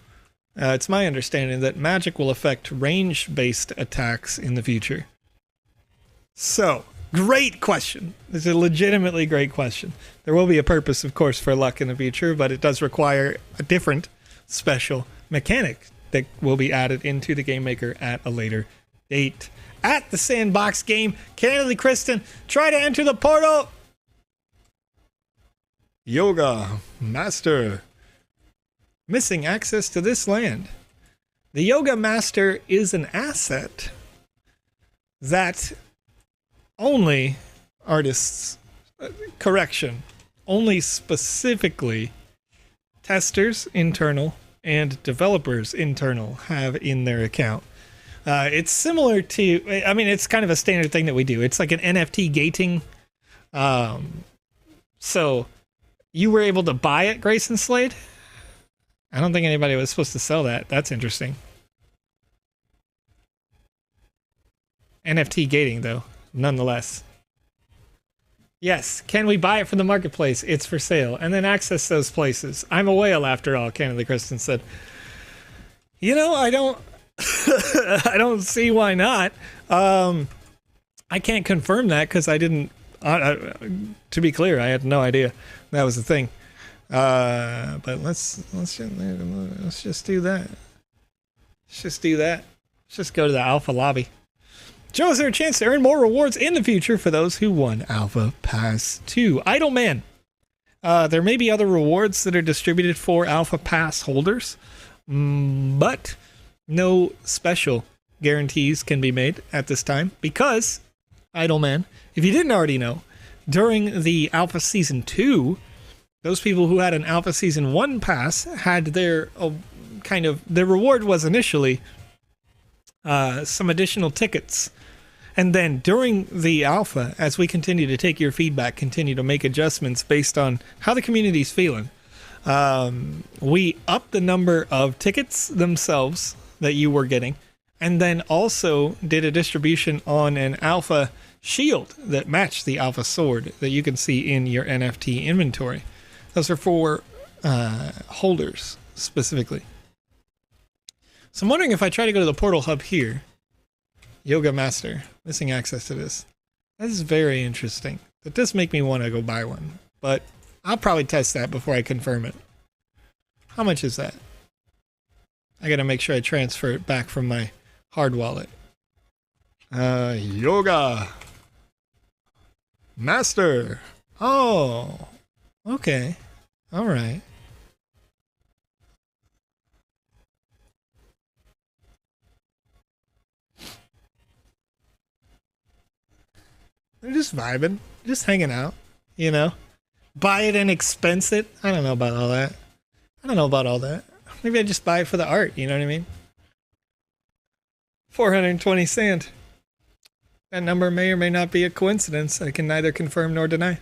it's my understanding that magic will affect range-based attacks in the future. So, great question. It's a legitimately great question. There will be a purpose, of course, for luck in the future, but it does require a different special mechanic that will be added into the Game Maker at a later date. At the Sandbox Game, Candidly Kristen, try to enter the portal. Yoga Master. Missing access to this land. The Yoga Master is an asset that only artists, only specifically testers internal and developers internal have in their account. It's similar to, I mean, it's kind of a standard thing that we do. It's like an NFT gating. So you were able to buy it, Grayson Slade? I don't think anybody was supposed to sell that. That's interesting. NFT gating, though, nonetheless. Yes, can we buy it from the marketplace? It's for sale. And then access those places. I'm a whale after all, Candidly Kristen said. You know, I don't I don't see why not. I can't confirm that because I didn't to be clear, I had no idea that was the thing. But let's just do that. Let's just do that. Let's just go to the Alpha lobby. Joe, is there a chance to earn more rewards in the future for those who won Alpha Pass 2? Idle Man. There may be other rewards that are distributed for Alpha Pass holders, but no special guarantees can be made at this time because, Idle Man, if you didn't already know, during the Alpha Season 2, those people who had an Alpha Season 1 pass had their their reward was initially some additional tickets. And then during the alpha, as we continue to take your feedback, continue to make adjustments based on how the community's feeling, we upped the number of tickets themselves that you were getting, and then also did a distribution on an alpha shield that matched the alpha sword that you can see in your NFT inventory. Those are for holders specifically. So I'm wondering if I try to go to the portal hub here. Yoga Master, missing access to this. That is very interesting. That does make me want to go buy one, but I'll probably test that before I confirm it. How much is that? I gotta make sure I transfer it back from my hard wallet. Yoga Master. Oh, okay. All right. They're just vibing, just hanging out, you know. Buy it and expense it. I don't know about all that. Maybe I just buy it for the art, you know what I mean? 420 sand. That number may or may not be a coincidence. I can neither confirm nor deny.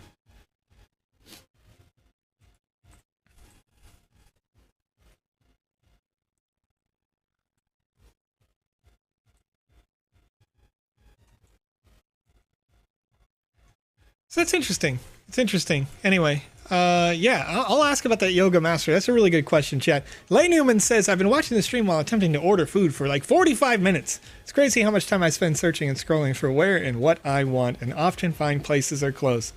So that's interesting. It's interesting. Anyway, yeah, I'll ask about that Yoga Master. That's a really good question, chat. Lay Newman says, I've been watching the stream while attempting to order food for like 45 minutes. It's crazy how much time I spend searching and scrolling for where and what I want, and often find places are closed.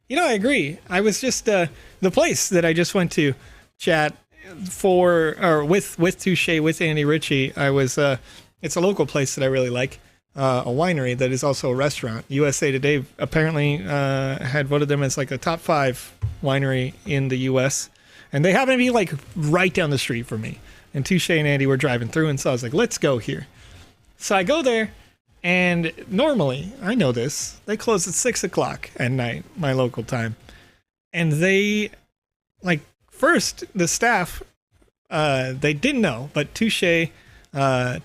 You know, I agree. I was just, the place that I just went to, chat, with Touche, with Andy Ritchie, I was, it's a local place that I really like. A winery that is also a restaurant. USA Today apparently had voted them as like a top 5 winery in the US, and they happen to be like right down the street from me. And Touche and Andy were driving through, and so I was like, let's go here. So I go there, And normally, I know this, they close at 6 o'clock at night, my local time. And they, like, first, the staff, they didn't know, but Touche and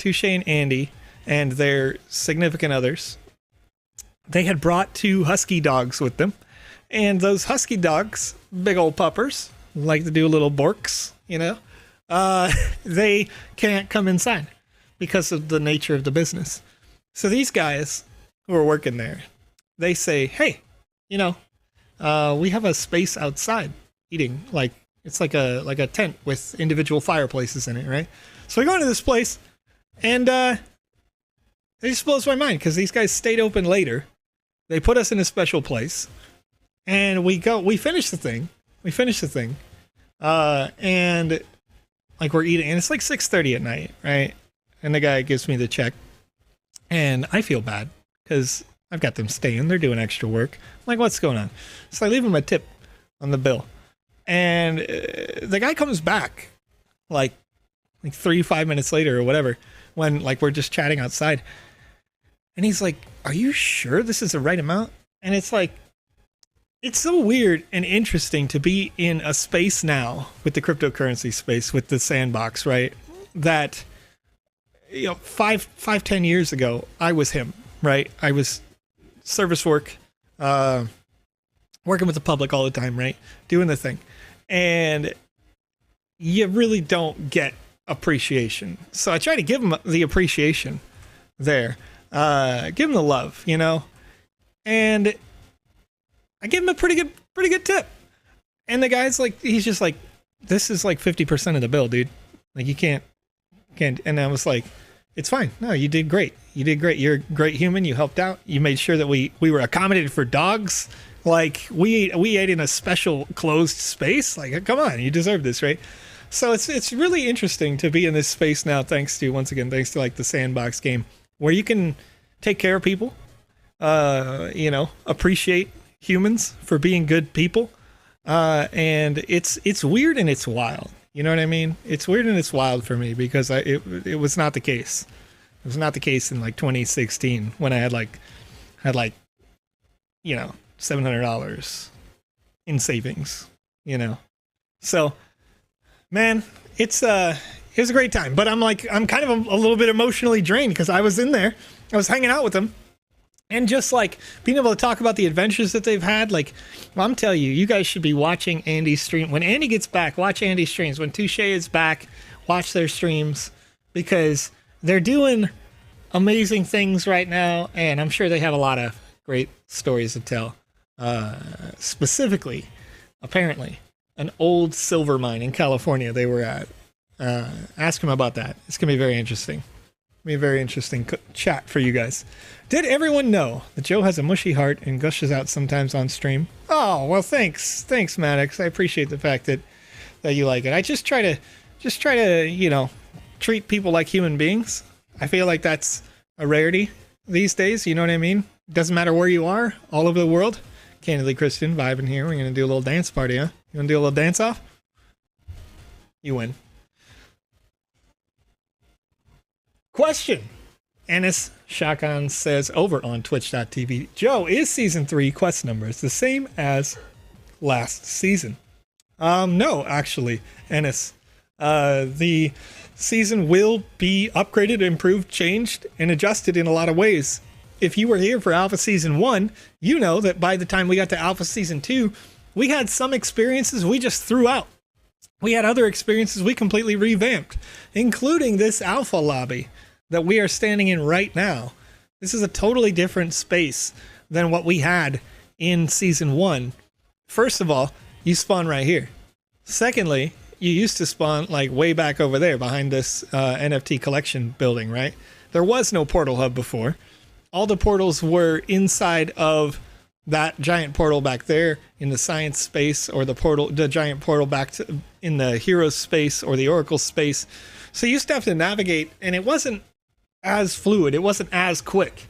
Andy and their significant others, they had brought 2 husky dogs with them. And those husky dogs, big old puppers, like to do little borks, you know, they can't come inside because of the nature of the business. So these guys who are working there, they say, hey, you know, we have a space outside eating, like it's like a tent with individual fireplaces in it, right? So we go into this place, and it just blows my mind because these guys stayed open later. They put us in a special place, and we finish the thing. And like we're eating, and it's like 6:30 at night, right? And the guy gives me the check, and I feel bad because I've got them staying. They're doing extra work. I'm like, what's going on? So I leave him a tip on the bill, and the guy comes back like 3-5 minutes later or whatever, when like we're just chatting outside, and he's like, are you sure this is the right amount? And it's like, it's so weird and interesting to be in a space now with the cryptocurrency space, with the sandbox, right? That, you know, 10 years ago, I was him, right? I was service work, working with the public all the time, right? Doing the thing. And you really don't get appreciation. So I try to give him the appreciation there. Give him the love, you know? And I give him a pretty good tip. And the guy's like, he's just like, this is like 50% of the bill, dude. Like you can't. And I was like, it's fine. No, you did great. You're a great human. You helped out. You made sure that we were accommodated for dogs. Like we ate in a special closed space. Like, come on, you deserve this, right? So it's really interesting to be in this space now, thanks to like the Sandbox game, where you can take care of people, you know, appreciate humans for being good people, and it's weird and it's wild. You know what I mean? It's weird and it's wild for me because it was not the case. It was not the case in like 2016 when I had like you know, $700 in savings. You know, so man, it was a great time. But I'm kind of a little bit emotionally drained because I was in there, I was hanging out with them. And just like being able to talk about the adventures that they've had, like, well, I'm telling you, you guys should be watching Andy's stream. When Andy gets back, watch Andy's streams. When Touche is back, watch their streams because they're doing amazing things right now. And I'm sure they have a lot of great stories to tell. Specifically, apparently, an old silver mine in California they were at. Ask him about that. It's going to be very interesting. Be a very interesting chat for you guys. Did everyone know that Joe has a mushy heart and gushes out sometimes on stream? Oh, well, thanks, Maddox. I appreciate the fact that you like it. I just try to, you know, treat people like human beings. I feel like that's a rarity these days. You know what I mean? Doesn't matter where you are, all over the world. Candidly Christian vibing here. We're gonna do a little dance party, huh? You wanna do a little dance off? You win. Question. Ennis Shotgun says over on twitch.tv, Joe, is season 3 quest numbers the same as last season? No, actually, Ennis. The season will be upgraded, improved, changed, and adjusted in a lot of ways. If you were here for Alpha Season 1, you know that by the time we got to Alpha Season 2, we had some experiences we just threw out. We had other experiences we completely revamped, including this Alpha lobby that we are standing in right now. This is a totally different space than what we had in Season 1. First of all, you spawn right here. Secondly, you used to spawn like way back over there behind this NFT collection building, right? There was no portal hub before. All the portals were inside of that giant portal back there in the science space, or the giant portal back in the heroes space or the oracle space. So you used to have to navigate, and it wasn't as fluid. It wasn't as quick.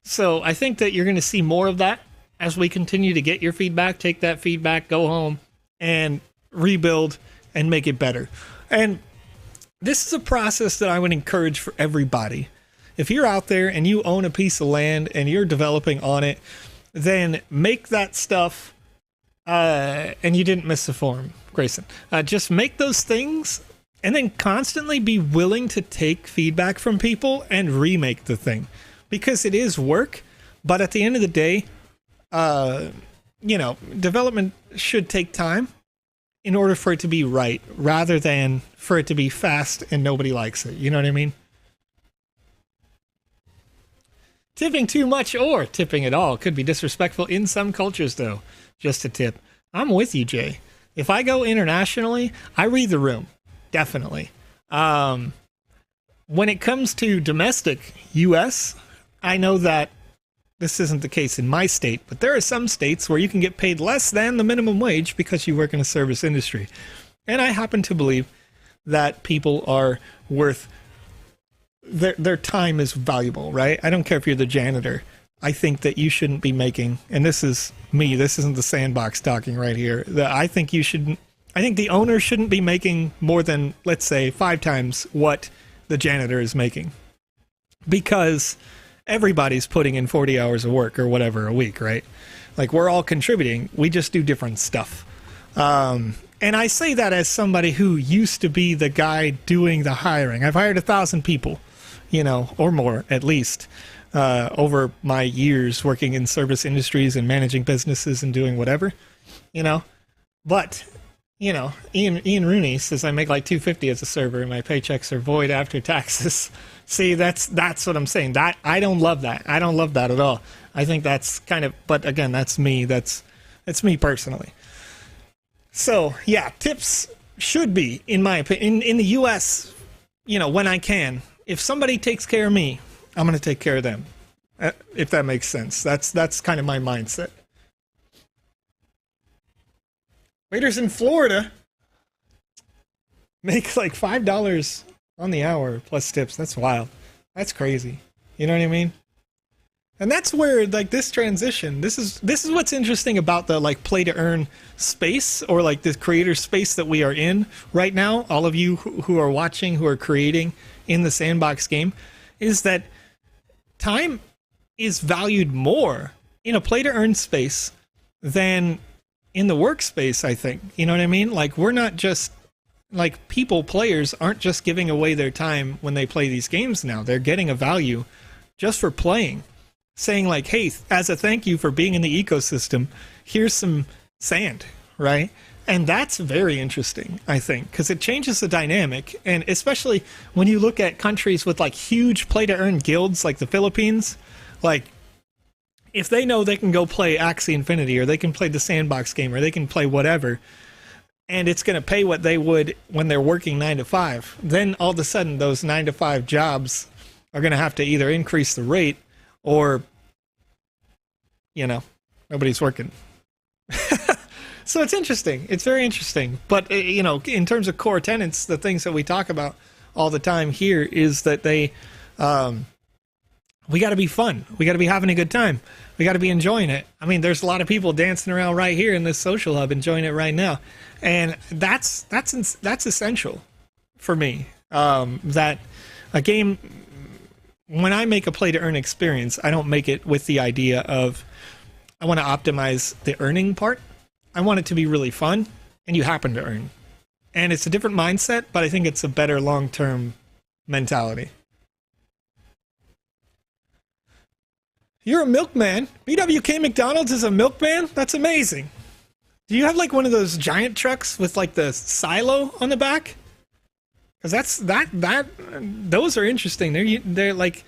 So I think that you're going to see more of that as we continue to get your feedback, take that feedback, go home and rebuild and make it better. And this is a process that I would encourage for everybody. if you're out there and you own a piece of land and you're developing on it, then make that stuff, and you didn't miss the form, Grayson. Just make those things and then constantly be willing to take feedback from people and remake the thing. Because it is work, but at the end of the day, development should take time in order for it to be right, rather than for it to be fast and nobody likes it. You know what I mean? Tipping too much or tipping at all could be disrespectful in some cultures, though. Just a tip. I'm with you, Jay. If I go internationally, I read the room. Definitely. When it comes to domestic U.S., I know that this isn't the case in my state, but there are some states where you can get paid less than the minimum wage because you work in a service industry. And I happen to believe that people are worth their time is valuable, right? I don't care if you're the janitor. I think that you shouldn't be making, and this is me, this isn't the Sandbox talking right here. I think the owner shouldn't be making more than, let's say, 5 times what the janitor is making. Because everybody's putting in 40 hours of work or whatever a week, right? Like, we're all contributing. We just do different stuff. And I say that as somebody who used to be the guy doing the hiring. I've hired 1,000 people, or more at least, over my years working in service industries and managing businesses and doing whatever, But, Ian Rooney says I make like $250 as a server and my paychecks are void after taxes. See, that's what I'm saying. That I don't love that. I don't love that at all. I think that's kind of, but again, that's me. That's me personally. So yeah, tips should be, in my opinion, in the U.S., when I can, if somebody takes care of me, I'm going to take care of them. If that makes sense. That's kind of my mindset. Waiters in Florida make like $5 on the hour plus tips. That's wild. That's crazy. You know what I mean? And that's where, like, this transition, this is what's interesting about the, like, play to earn space, or like this creator space that we are in right now. All of you who are watching, who are creating in the Sandbox game, is that time is valued more in a play to earn space than in the workspace, I think. You know what I mean? Like, we're not just, like, players aren't just giving away their time when they play these games now. They're getting a value just for playing. Saying like, hey, as a thank you for being in the ecosystem, here's some sand, right? And that's very interesting, I think, because it changes the dynamic. And especially when you look at countries with like huge play to earn guilds like the Philippines, like if they know they can go play Axie Infinity, or they can play the Sandbox game, or they can play whatever, and it's going to pay what they would when they're working 9 to 5, then all of a sudden those 9 to 5 jobs are going to have to either increase the rate, or, nobody's working. So it's interesting. It's very interesting. But, in terms of core tenets, the things that we talk about all the time here is that we got to be fun. We got to be having a good time. We got to be enjoying it. I mean, there's a lot of people dancing around right here in this social hub, enjoying it right now. And that's essential for me. That a game, when I make a play to earn experience, I don't make it with the idea of I want to optimize the earning part. I want it to be really fun, and you happen to earn. And it's a different mindset, but I think it's a better long-term mentality. You're a milkman. BWK McDonald's is a milkman? That's amazing. Do you have like one of those giant trucks with like the silo on the back? Because those are interesting. They're like,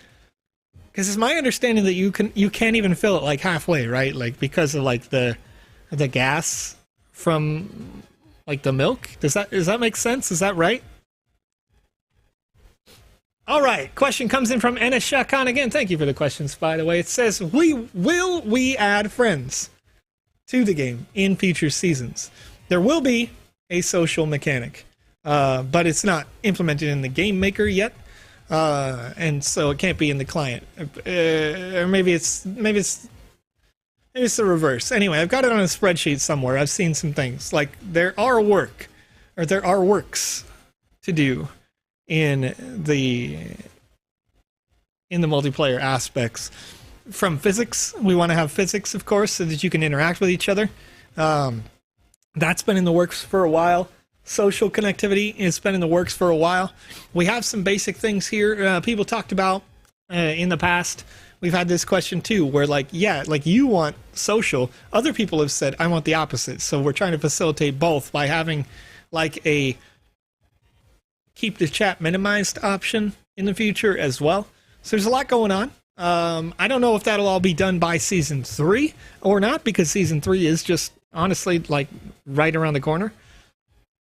because it's my understanding that you can't even fill it like halfway, right? Like because of like the gas from like the milk. Does that make sense? Is that right? All right. Question comes in from Enes Shakan again. Thank you for the questions, by the way. It says, will we add friends to the game in future seasons? There will be a social mechanic. But it's not implemented in the game maker yet, and so it can't be in the client. Or maybe it's the reverse. Anyway, I've got it on a spreadsheet somewhere. I've seen some things. Like there are works to do in the in the multiplayer aspects. From physics, we want to have physics, of course, so that you can interact with each other. That's been in the works for a while. Social connectivity has been in the works for a while. We have some basic things here. People talked about in the past. We've had this question too, where like, yeah, like you want social. Other people have said, I want the opposite. So we're trying to facilitate both by having like a keep the chat minimized option in the future as well. So there's a lot going on. I don't know if that'll all be done by season 3 or not, because season 3 is just honestly like right around the corner.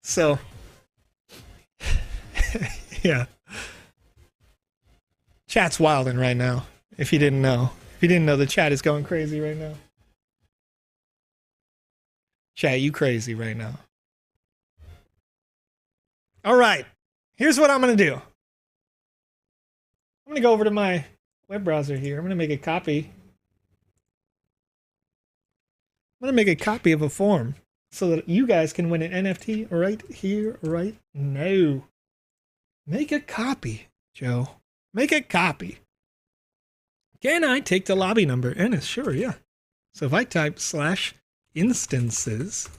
So yeah, chat's wilding right now. If you didn't know, the chat is going crazy right now. Chat, you crazy right now. All right, here's what I'm gonna do. I'm gonna go over to my web browser here. I'm gonna make a copy. I'm gonna make a copy of a form so that you guys can win an NFT right here, right now. Make a copy, Joe. Make a copy. Can I take the lobby number? Ennis, sure, yeah. So if I type /instances,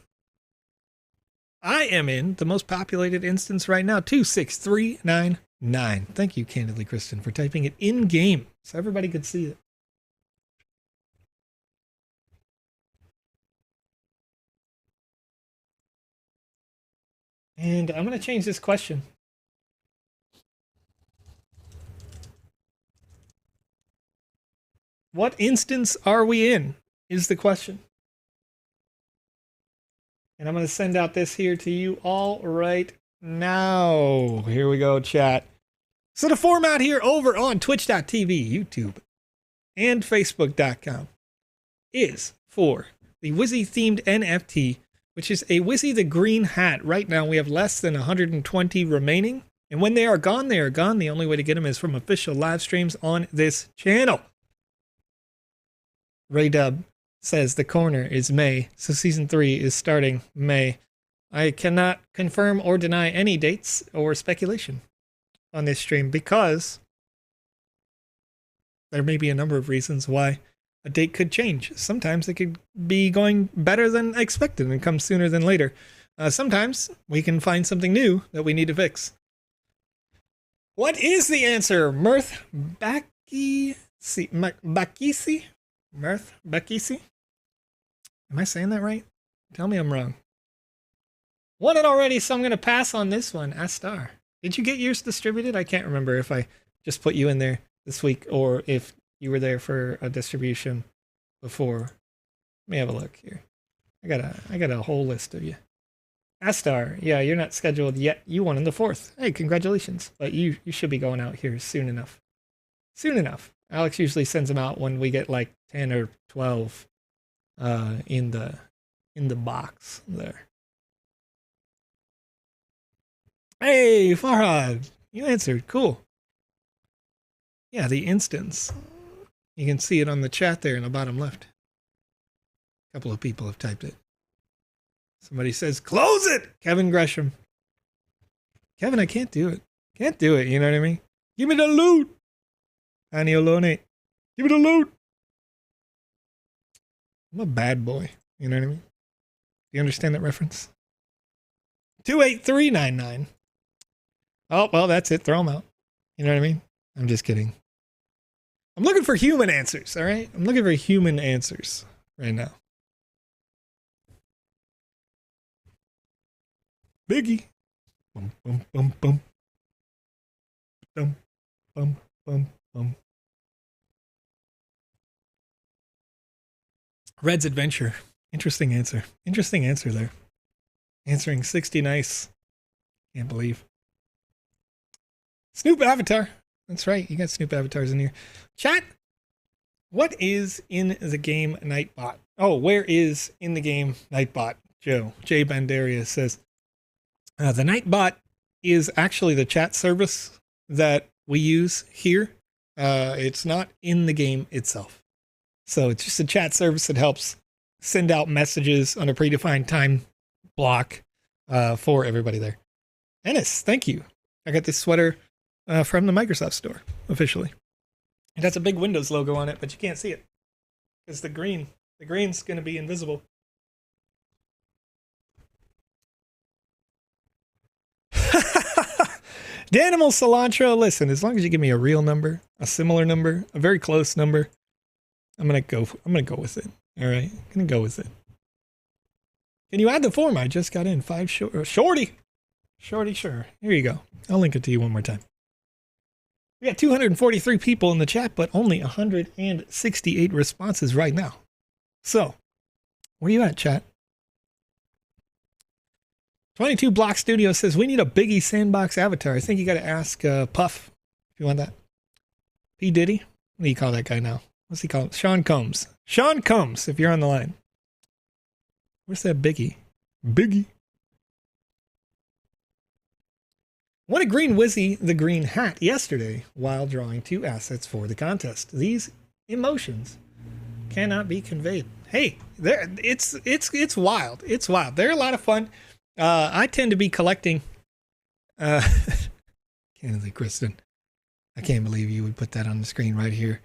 I am in the most populated instance right now, 26399. Thank you, Candidly Kristen, for typing it in-game so everybody could see it. And I'm going to change this question. What instance are we in is the question. And I'm going to send out this here to you all right now. Here we go, chat. So the format here over on twitch.tv, YouTube, and facebook.com is for the Wizzy themed NFT, which is a Wizzy the Green Hat. Right now we have less than 120 remaining. And when they are gone, they are gone. The only way to get them is from official live streams on this channel. Ray Dub says the corner is May, so season 3 is starting May. I cannot confirm or deny any dates or speculation on this stream because there may be a number of reasons why a date could change. Sometimes it could be going better than expected and come sooner than later. Sometimes we can find something new that we need to fix. What is the answer? Mirth Bakisi? Mirth Bakisi? Am I saying that right? Tell me I'm wrong. Won it already, so I'm going to pass on this one. Astar. Did you get yours distributed? I can't remember if I just put you in there this week or if you were there for a distribution before. Let me have a look here. I got a whole list of you. Astar, yeah, you're not scheduled yet. You won on the 4th. Hey, congratulations. But you should be going out here soon enough. Soon enough. Alex usually sends them out when we get like 10 or 12 in the box there. Hey, Farhad, you answered. Cool. Yeah, the instance. You can see it on the chat there in the bottom left. A couple of people have typed it. Somebody says, close it! Kevin Gresham. Kevin, I can't do it. Can't do it, you know what I mean? Give me the loot! Aniolone. Give me the loot! I'm a bad boy, you know what I mean? Do you understand that reference? 28399. Oh, well, that's it. Throw them out. You know what I mean? I'm just kidding. I'm looking for human answers, all right? I'm looking for human answers right now. Biggie. Bum, bum, bum, bum. Bum, bum, bum, bum. Red's Adventure. Interesting answer. Interesting answer there. Answering 60 nice. Can't believe. Snoop Avatar. That's right. You got Snoop Avatars in here. Chat. What is in the game Nightbot? Oh, where is in the game Nightbot? Joe. Jay Bandaria says, the Nightbot is actually the chat service that we use here. It's not in the game itself. So it's just a chat service that helps send out messages on a predefined time block for everybody there. Ennis, thank you. I got this sweater from the Microsoft store, officially. It has a big Windows logo on it, but you can't see it. Because the green's going to be invisible. Danimal Cilantro, listen, as long as you give me a real number, a similar number, a very close number, I'm gonna go with it. All right, I'm gonna go with it. Can you add the form? I just got in 5 shorty, sure. Here you go. I'll link it to you one more time. We got 243 people in the chat, but only 168 responses right now. So, where you at, chat? 22 Block Studio says, we need a Biggie Sandbox avatar. I think you got to ask Puff if you want that. P. Diddy? What do you call that guy now? What's he called? Sean Combs. Sean Combs, if you're on the line. Where's that Biggie? Biggie. Won a Green Wizzy the Green Hat yesterday while drawing 2 assets for the contest. These emotions cannot be conveyed. Hey, it's wild. It's wild. They're a lot of fun. I tend to be collecting. Candidly, Kristen, I can't believe you would put that on the screen right here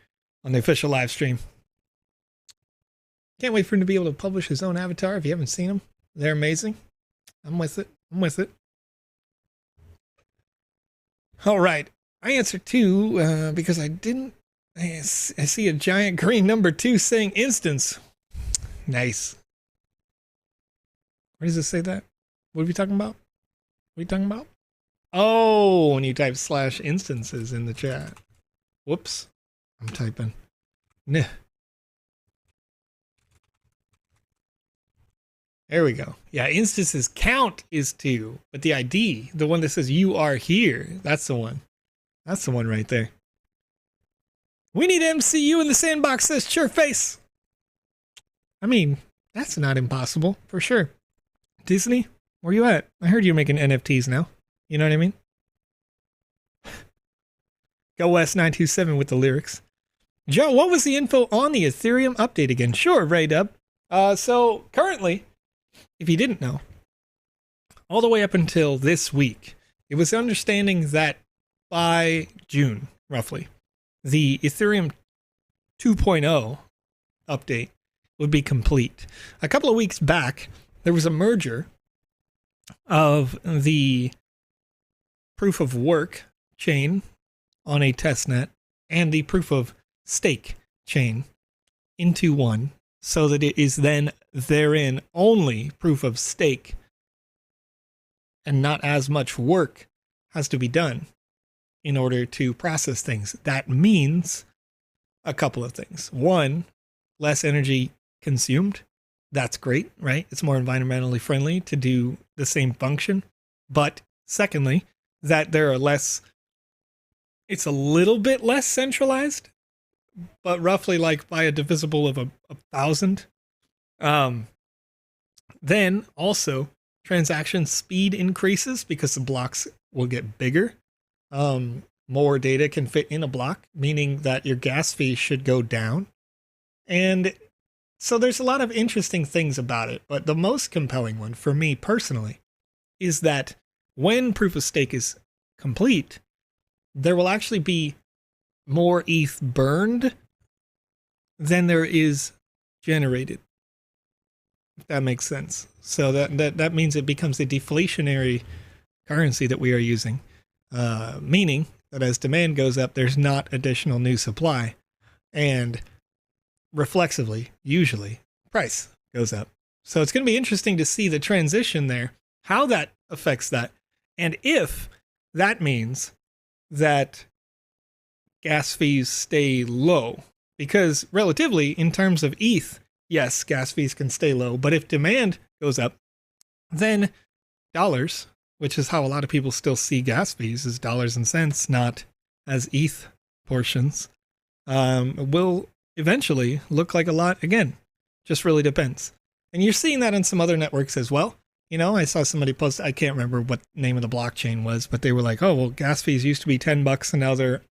on the official live stream. Can't wait for him to be able to publish his own avatar. If you haven't seen them, they're amazing. I'm with it. All right. I answered 2 because I didn't. I see a giant green number 2 saying instance. Nice. Where does it say that? What are we talking about? Oh, when you type /instances in the chat. Whoops. I'm typing. Nah. There we go. Yeah, instances count is 2, but the ID, the one that says you are here, that's the one. That's the one right there. We need MCU in the sandbox, says Sureface. I mean, that's not impossible, for sure. Disney? Where you at? I heard you're making NFTs now. You know what I mean? Go West 927 with the lyrics. Joe, what was the info on the Ethereum update again? Sure, Ray Dub. So currently, if you didn't know, all the way up until this week, it was understanding that by June, roughly, the Ethereum 2.0 update would be complete. A couple of weeks back, there was a merger of the proof of work chain on a testnet and the proof of stake chain into one, so that it is then therein only proof of stake and not as much work has to be done in order to process things. That means a couple of things. One, less energy consumed. That's great, right? It's more environmentally friendly to do the same function. But secondly, that there are less, it's a little bit less centralized, but roughly like by a divisible of 1,000. Then also transaction speed increases because the blocks will get bigger. More data can fit in a block, meaning that your gas fee should go down. And so there's a lot of interesting things about it, but the most compelling one for me personally is that when proof of stake is complete, there will actually be more ETH burned than there is generated. If that makes sense. So that means it becomes a deflationary currency that we are using, meaning that as demand goes up, there's not additional new supply, and reflexively, usually, price goes up. So it's going to be interesting to see the transition there, how that affects that, and if that means that gas fees stay low. Because relatively, in terms of ETH, yes, gas fees can stay low, but if demand goes up, then dollars, which is how a lot of people still see gas fees, as dollars and cents, not as ETH portions, will eventually look like a lot again. Just really depends. And you're seeing that on some other networks as well. You know, I saw somebody post, I can't remember what name of the blockchain was, but they were like, oh, well, gas fees used to be $10 and now they're,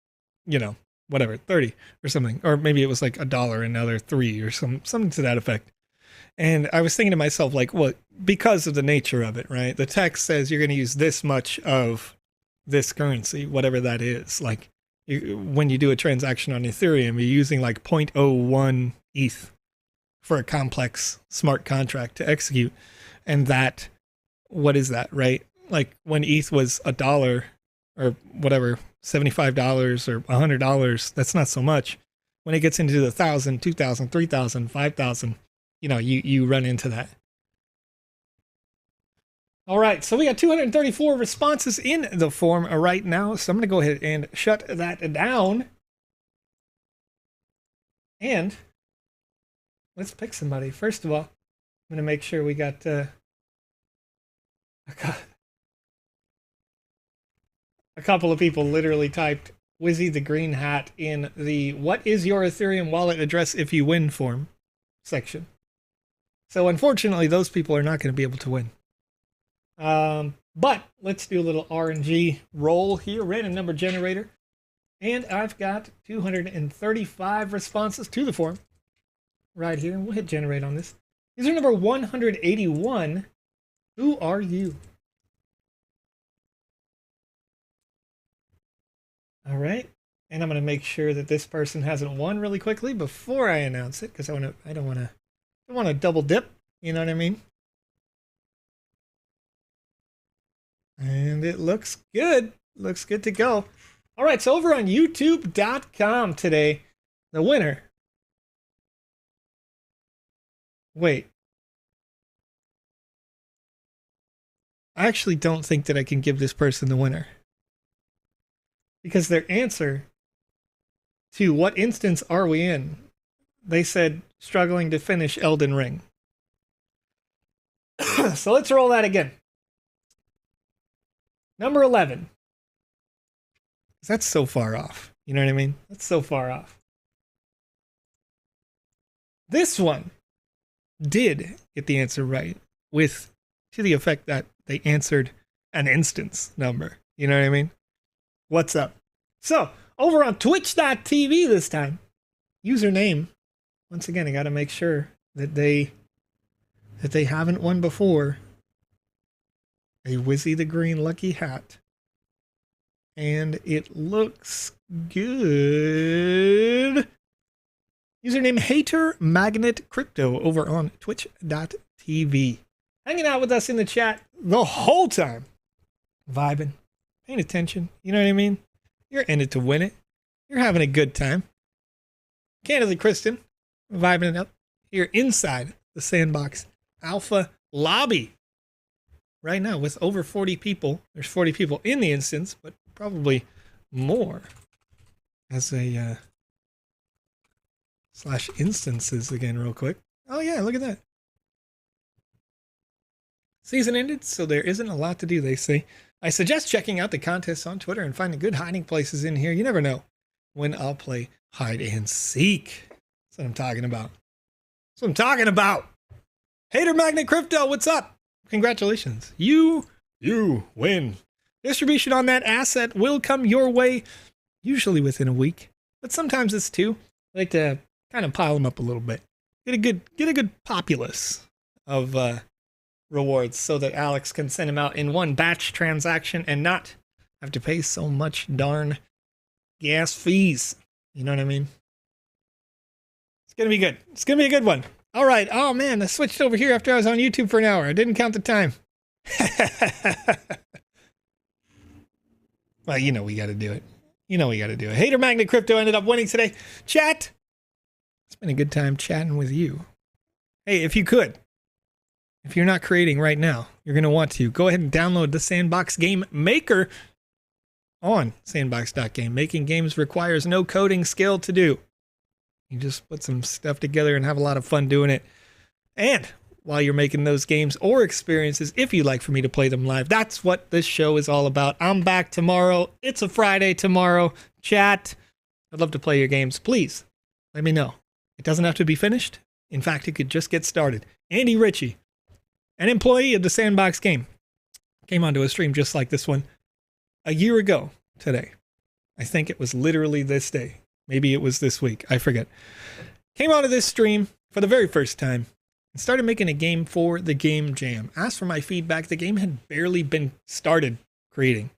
you know, whatever, 30 or something. Or maybe it was like $1 and now they're 3 or something to that effect. And I was thinking to myself, like, well, because of the nature of it, right? The text says you're going to use this much of this currency, whatever that is. Like, when you do a transaction on Ethereum, you're using like 0.01 ETH for a complex smart contract to execute. And that, what is that, right? Like when ETH was $1 or whatever, $75 or $100, that's not so much. When it gets into the 1,000, 2,000, 3,000, 5,000, you run into that. All right, so we got 234 responses in the form right now. So I'm going to go ahead and shut that down. And let's pick somebody. First of all, I'm going to make sure we got a couple of people literally typed Wizzy the Green Hat in the "What is your Ethereum wallet address if you win" form section. So unfortunately, those people are not going to be able to win. But let's do a little RNG roll here, random number generator. And I've got 235 responses to the form right here. And we'll hit generate on this. User number 181. Who are you? All right. And I'm going to make sure that this person hasn't won really quickly before I announce it, because I don't want to double dip. You know what I mean? And it looks good. Looks good to go. All right, so over on YouTube.com today, the winner. Wait. I actually don't think that I can give this person the winner. Because their answer to "what instance are we in?" they said struggling to finish Elden Ring. So let's roll that again. Number 11. That's so far off. You know what I mean? That's so far off. This one did get the answer right, with to the effect that they answered an instance number. You know what I mean? What's up? So, over on twitch.tv this time, username, once again, I got to make sure that they haven't won before. A Wizzy the Green Lucky Hat. And it looks good. Username Hater Magnet Crypto over on twitch.tv. Hanging out with us in the chat the whole time. Vibing. Paying attention. You know what I mean? You're in it to win it. You're having a good time. Candidly Kristen. Vibing it up here inside the Sandbox Alpha lobby. Right now, with over 40 people, there's 40 people in the instance, but probably more as a slash instances again real quick. Oh yeah, look at that. Season ended, so there isn't a lot to do, they say. I suggest checking out the contests on Twitter and finding good hiding places in here. You never know when I'll play hide and seek. That's what I'm talking about. That's what I'm talking about. Hater Magnet Crypto, what's up? Congratulations. You win. Distribution on that asset will come your way, usually within a week, but sometimes it's two. I like to kind of pile them up a little bit. Get a good populace of rewards so that Alex can send them out in one batch transaction and not have to pay so much darn gas fees. You know what I mean? It's going to be good. It's going to be a good one. All right. Oh, man, I switched over here after I was on YouTube for an hour. I didn't count the time. Well, you know we got to do it. Hater Magnet Crypto ended up winning today. Chat. It's been a good time chatting with you. Hey, if you're not creating right now, you're going to want to go ahead and download the Sandbox Game Maker on sandbox.game. Making games requires no coding skill to do. You just put some stuff together and have a lot of fun doing it. And while you're making those games or experiences, if you'd like for me to play them live, that's what this show is all about. I'm back tomorrow. It's a Friday tomorrow. Chat. I'd love to play your games. Please let me know. It doesn't have to be finished. In fact, it could just get started. Andy Ritchie, an employee of the Sandbox Game, came onto a stream just like this one a year ago today. I think it was literally this day. Maybe it was this week. I forget. Came onto this stream for the very first time and started making a game for the Game Jam. Asked for my feedback. The game had barely been started creating.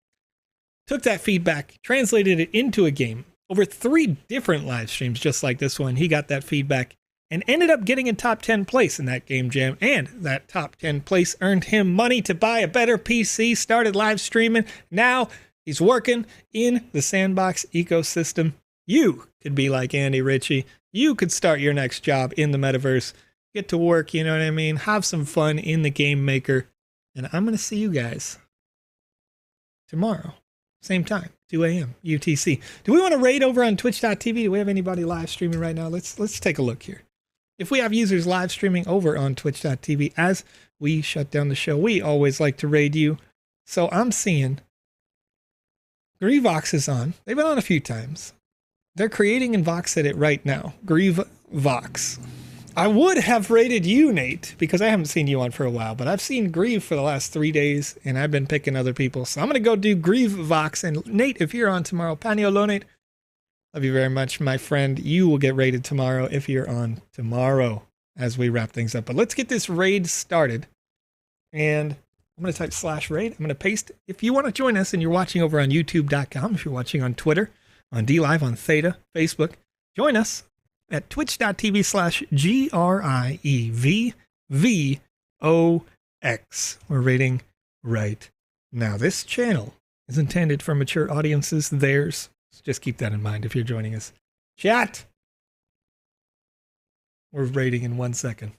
took that feedback, translated it into a game. Over 3 different live streams just like this one, he got that feedback and ended up getting in top 10 place in that game jam. And that top 10 place earned him money to buy a better PC, started live streaming. Now he's working in the Sandbox ecosystem. You could be like Andy Ritchie. You could start your next job in the metaverse. Get to work, you know what I mean? Have some fun in the Game Maker. And I'm going to see you guys tomorrow. Same time, 2 a.m. UTC. Do we want to raid over on twitch.tv? Do we have anybody live streaming right now? Let's take a look here. If we have users live streaming over on twitch.tv as we shut down the show, we always like to raid you. So I'm seeing Vox is on. They've been on a few times. They're creating in VoxEdit right now. Vox. I would have rated you, Nate, because I haven't seen you on for a while, but I've seen Grieve for the last 3 days, and I've been picking other people. So I'm going to go do Grieve Vox. And Nate, if you're on tomorrow, Paniolo Nate, love you very much, my friend. You will get raided tomorrow if you're on tomorrow as we wrap things up. But let's get this raid started. And I'm going to type /raid. I'm going to paste. If you want to join us and you're watching over on youtube.com, if you're watching on Twitter, on DLive, on Theta, Facebook, join us at twitch.tv/GRIEVVOX. We're rating right now. This channel is intended for mature audiences. Theirs. So just keep that in mind if you're joining us. Chat! We're rating in 1 second.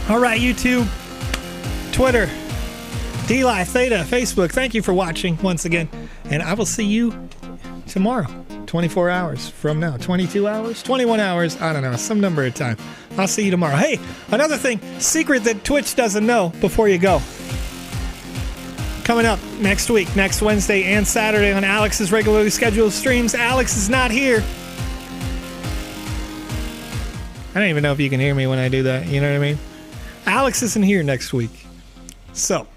All right, YouTube, Twitter, DLive, Theta, Facebook, thank you for watching once again. And I will see you tomorrow, 24 hours from now, 22 hours, 21 hours, I don't know, some number of time. I'll see you tomorrow. Hey, another thing, secret that Twitch doesn't know before you go. Coming up next week, next Wednesday and Saturday on Alex's regularly scheduled streams. Alex is not here. I don't even know if you can hear me when I do that, you know what I mean? Alex isn't here next week. So,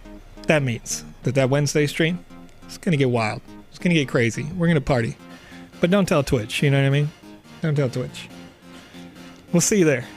that means that Wednesday stream is going to get wild. It's going to get crazy. We're going to party. But don't tell Twitch, you know what I mean? Don't tell Twitch. We'll see you there.